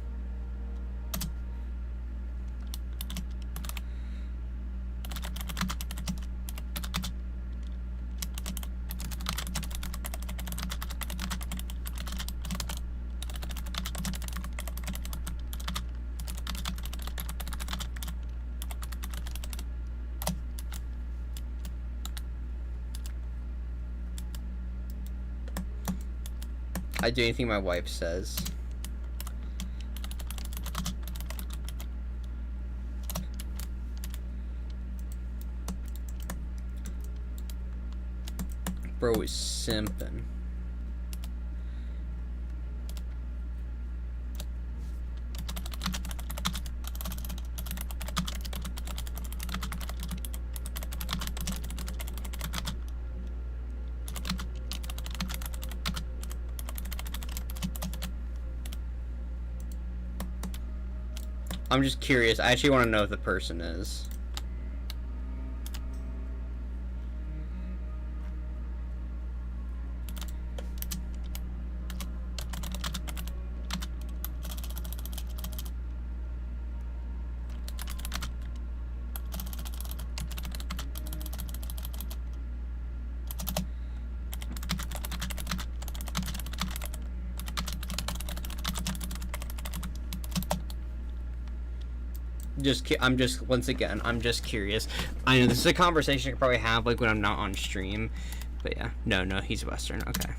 Speaker 1: I do anything my wife says. Bro is simping. I'm just curious. I actually want to know who the person is. I'm just once again, I'm just curious. I know this is a conversation I could probably have like when I'm not on stream, but yeah, no, he's Western. Okay.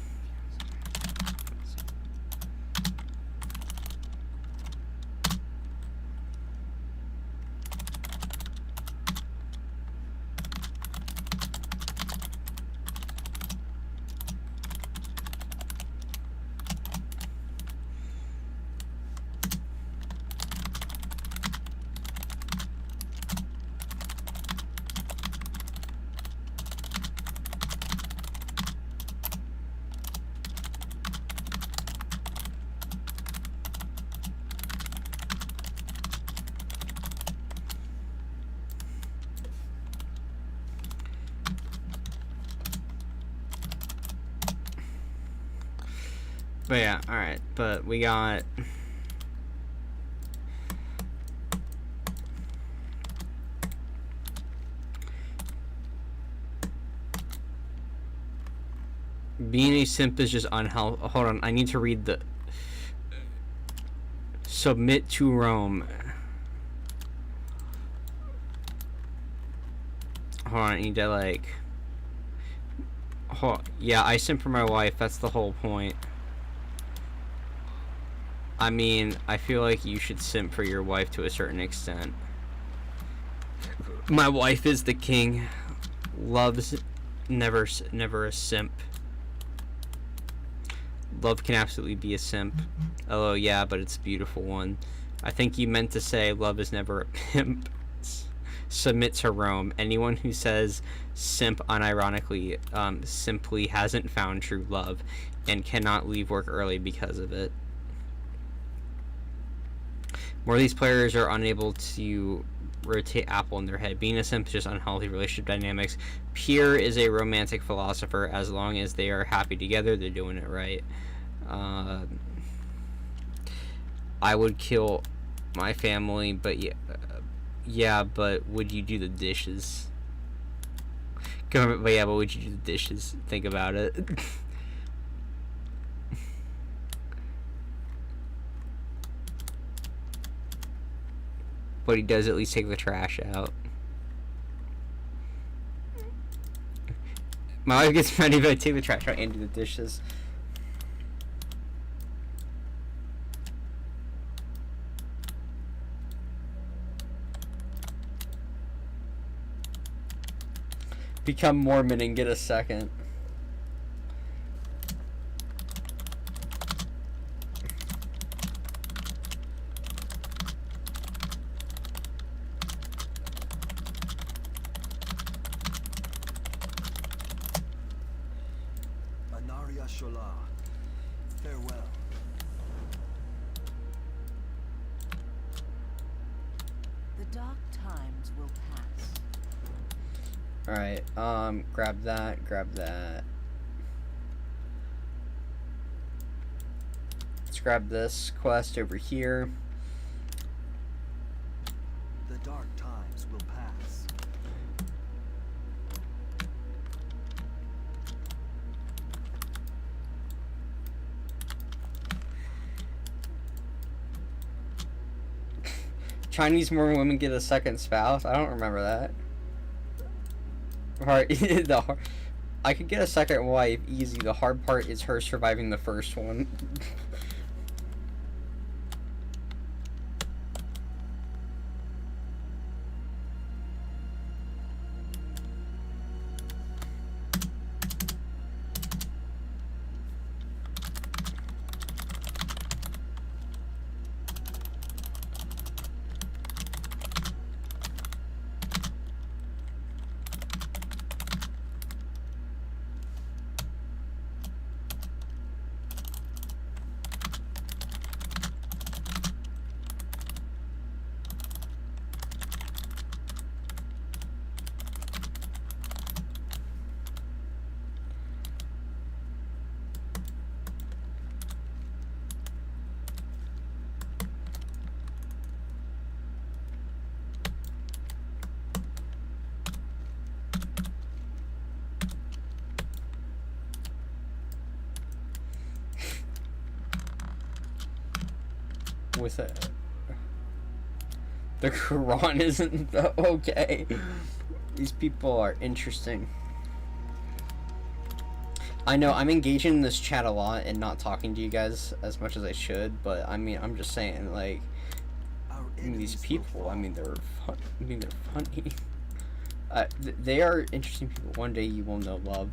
Speaker 1: But yeah, alright. But we got... Being a simp is just unhealthy. Hold on, I need to read the... Submit to Rome. Hold on, I need to, like... Yeah, I simp for my wife. That's the whole point. I mean, I feel like you should simp for your wife to a certain extent. My wife is the king. Loves never a simp. Love can absolutely be a simp. Oh yeah, but it's a beautiful one. I think you meant to say love is never a pimp. Submit to Rome. Anyone who says simp unironically simply hasn't found true love and cannot leave work early because of it. More of these players are unable to rotate apple in their head. Being a simp is just unhealthy relationship dynamics. Pierre is a romantic philosopher. As long as they are happy together, they're doing it right. I would kill my family, but yeah, but would you do the dishes? But yeah, but would you do the dishes? Think about it. But he does at least take the trash out. My wife gets mad if I take the trash out and do the dishes. Become Mormon and get a second.
Speaker 6: Anaria Shola. Farewell.
Speaker 5: The dark times will pass.
Speaker 1: Alright, grab that, grab that. Let's grab this quest over here.
Speaker 6: The dark times will pass.
Speaker 1: Chinese Mormon women get a second spouse? I don't remember that. Alright, I could get a second wife easy. The hard part is her surviving the first one. With it. The Quran isn't okay. These people are interesting. I know I'm engaging in this chat a lot and not talking to you guys as much as I should, but I mean I'm just saying, like, these people, I mean they're fun. I mean they're funny. They are interesting people. One day you will know love.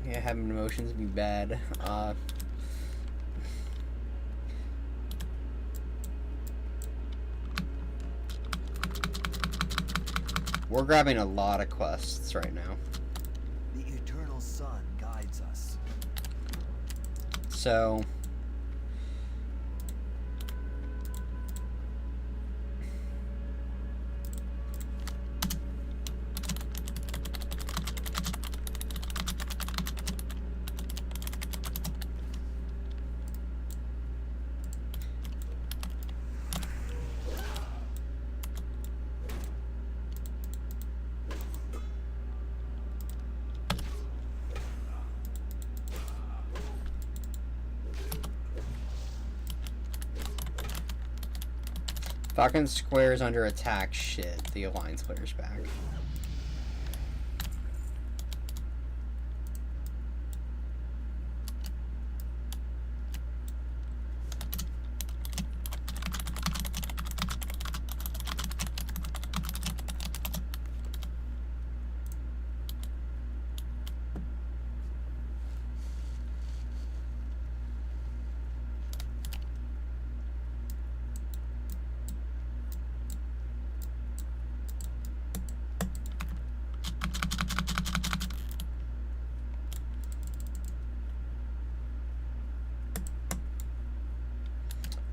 Speaker 1: Yeah, having emotions be bad. We're grabbing a lot of quests right now.
Speaker 6: The eternal sun guides us.
Speaker 1: So Falcon Square's under attack. Shit, the Alliance player's back.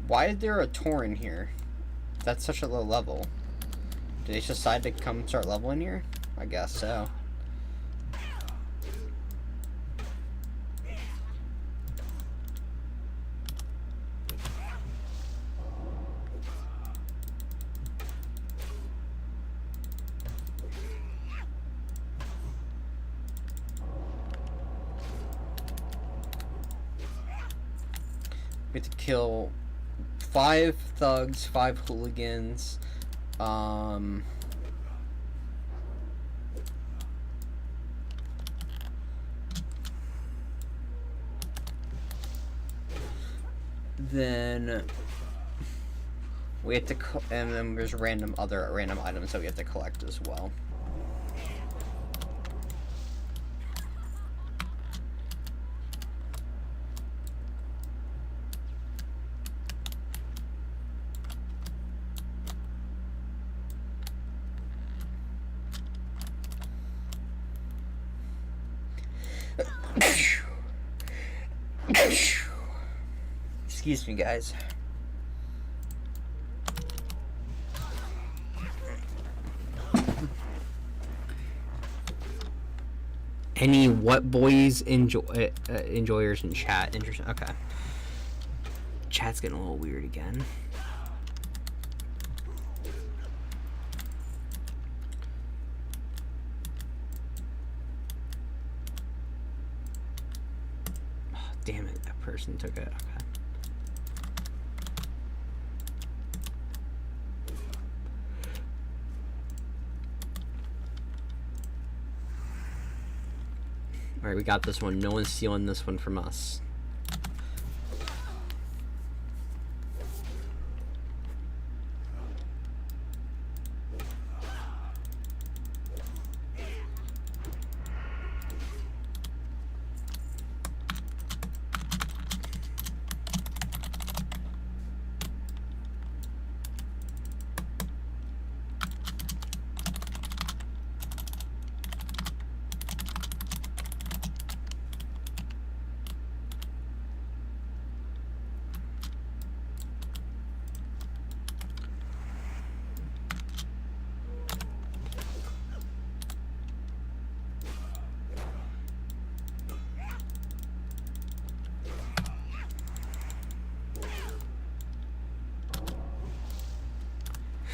Speaker 1: Why is there a Tauren here? That's such a low level. Did they just decide to come start leveling here? I guess so. We have to kill 5 thugs, 5 hooligans, then we have to, and then there's random items that we have to collect as well. Excuse me, guys. Any what boys enjoyers in chat? Interesting. Okay. Chat's getting a little weird again. Oh, damn it! That person took it. Okay. Alright, we got this one. No one's stealing this one from us.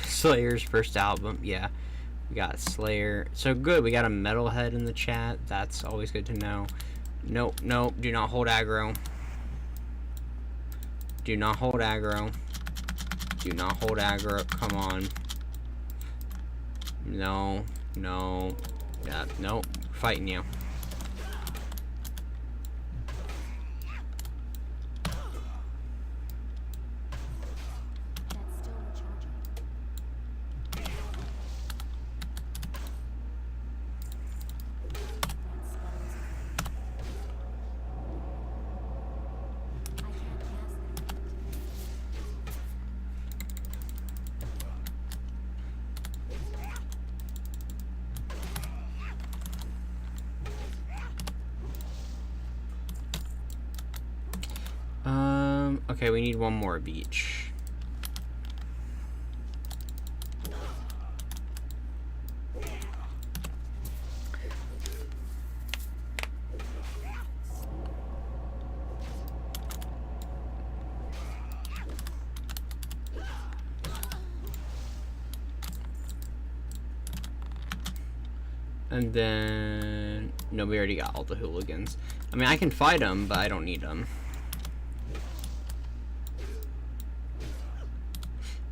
Speaker 1: Slayer's first album, yeah. We got Slayer. So good, we got a metalhead in the chat. That's always good to know. Nope, nope, do not hold aggro. Do not hold aggro. Do not hold aggro, come on. No, no. Yeah, nope, fighting you. Okay, we need one more beach. And then... No, we already got all the hooligans. I mean, I can fight them, but I don't need them.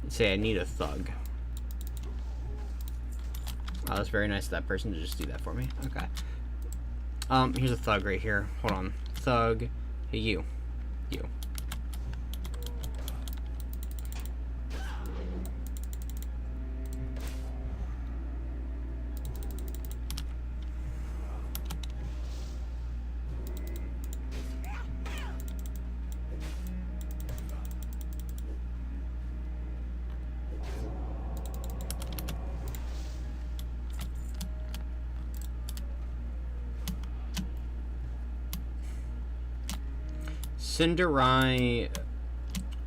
Speaker 1: Say I need a thug. Wow, that's very nice of that person to just do that for me. Okay. Here's a thug right here. Hold on. Thug. Hey, you. You. Cinderai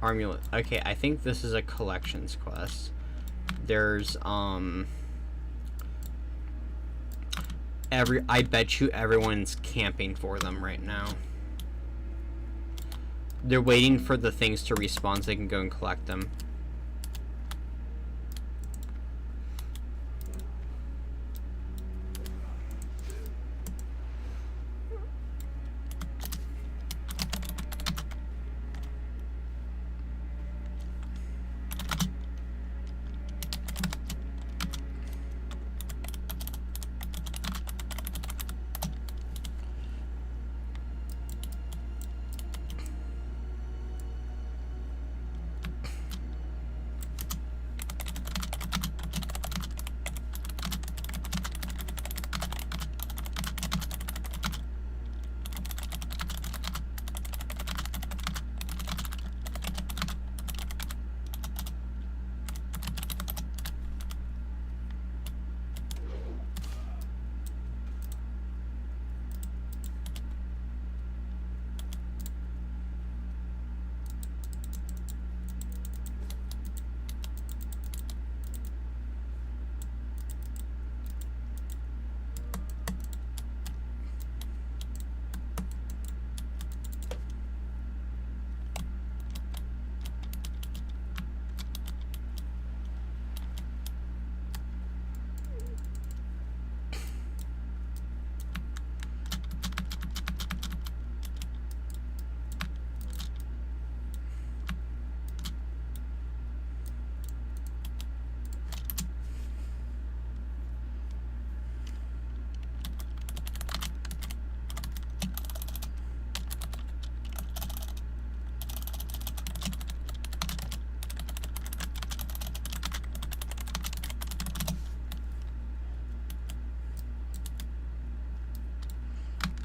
Speaker 1: Amulet. Okay, I think this is a collections quest. There's, I bet you everyone's camping for them right now. They're waiting for the things to respawn so they can go and collect them.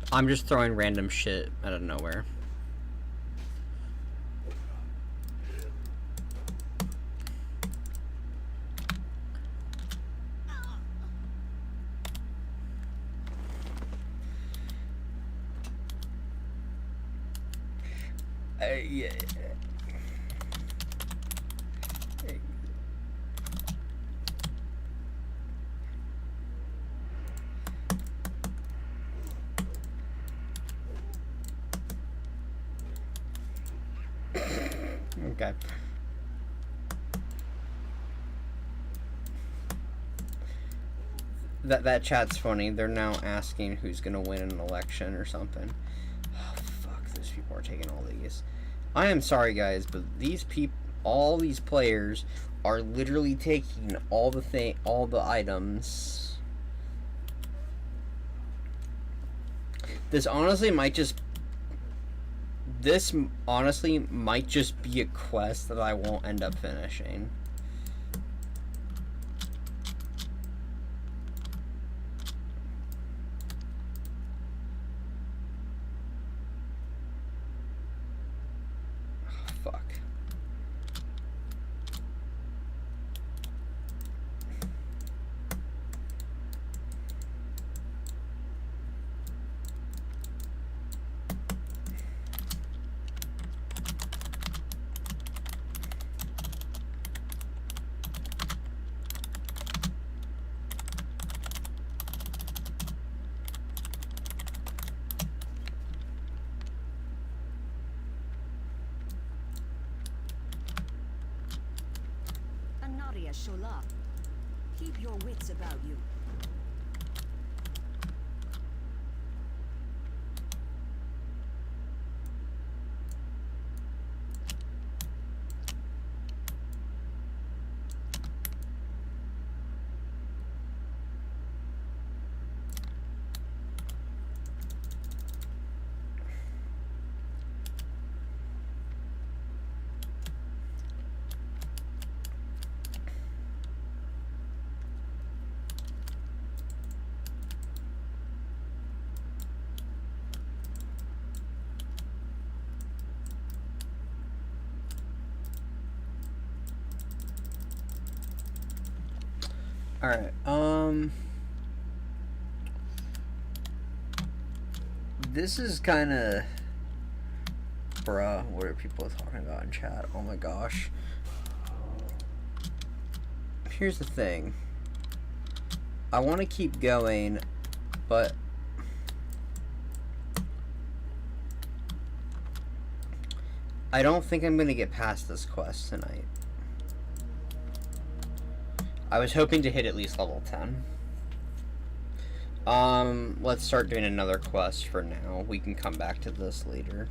Speaker 1: I'm just throwing random shit out of nowhere. Yeah. Okay. That chat's funny. They're now asking who's gonna win an election or something. Oh, fuck, those people are taking all these. I am sorry, guys, but all these players are literally taking all the items. This honestly might just be a quest that I won't end up finishing. Fuck.
Speaker 5: Keep your wits about you.
Speaker 1: All right. This is kind of, bruh. What are people talking about in chat? Oh my gosh. Here's the thing. I want to keep going, but I don't think I'm gonna get past this quest tonight. I was hoping to hit at least level 10. Let's start doing another quest for now. We can come back to this later.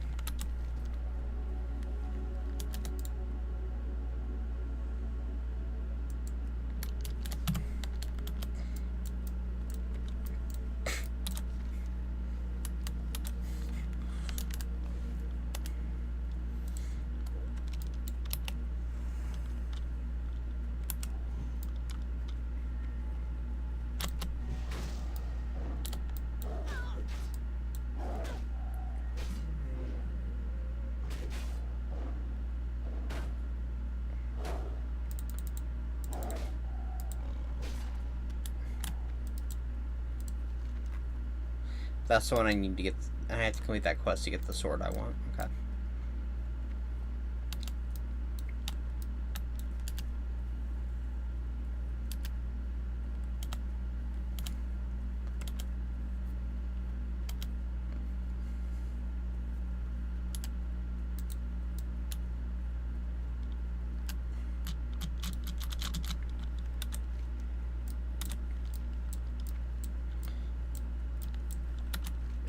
Speaker 1: That's the one I need to get. I have to complete that quest to get the sword I want. Okay.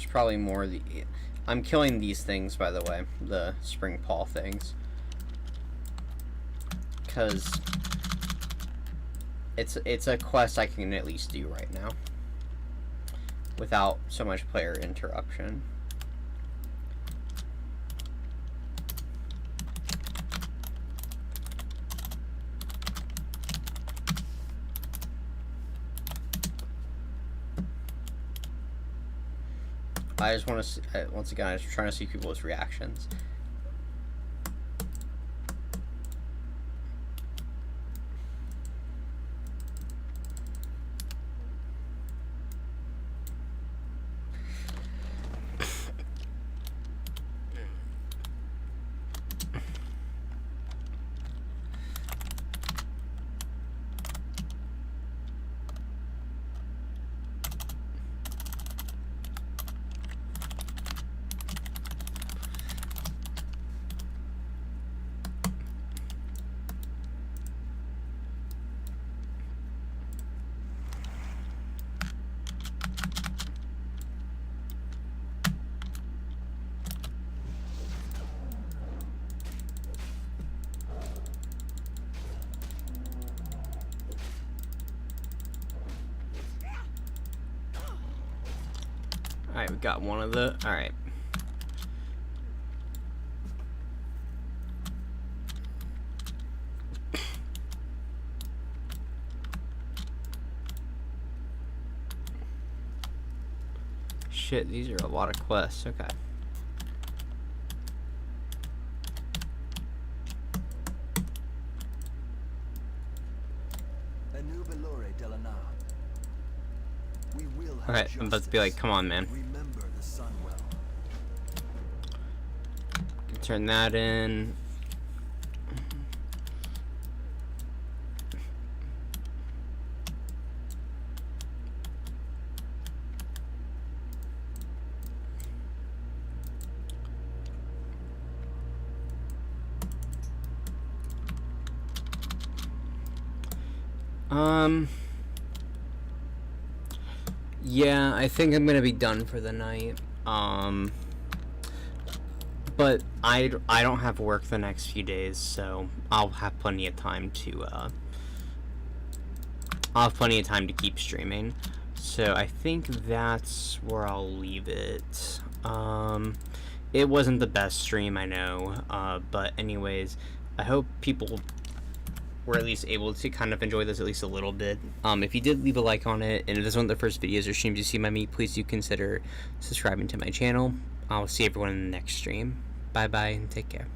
Speaker 1: Probably more of the. I'm killing these things, by the way, the spring paw things, because it's a quest I can at least do right now without so much player interruption. I just want to see, once again, I'm just trying to see people's reactions. Alright, we got one of the. Alright. Shit, these are a lot of quests. Okay. Okay, I'm about to be like, come on, man.
Speaker 6: Remember the sun well.
Speaker 1: Turn that in. Yeah, I think I'm gonna be done for the night. But I don't have work the next few days, so I'll have plenty of time to keep streaming. So I think that's where I'll leave it. It wasn't the best stream, I know, but anyways, I hope people were at least able to kind of enjoy this at least a little bit. If you did, leave a like on it, and if this is one of the first videos or streams you see by me, please do consider subscribing to my channel. I'll see everyone in the next stream. Bye bye and take care.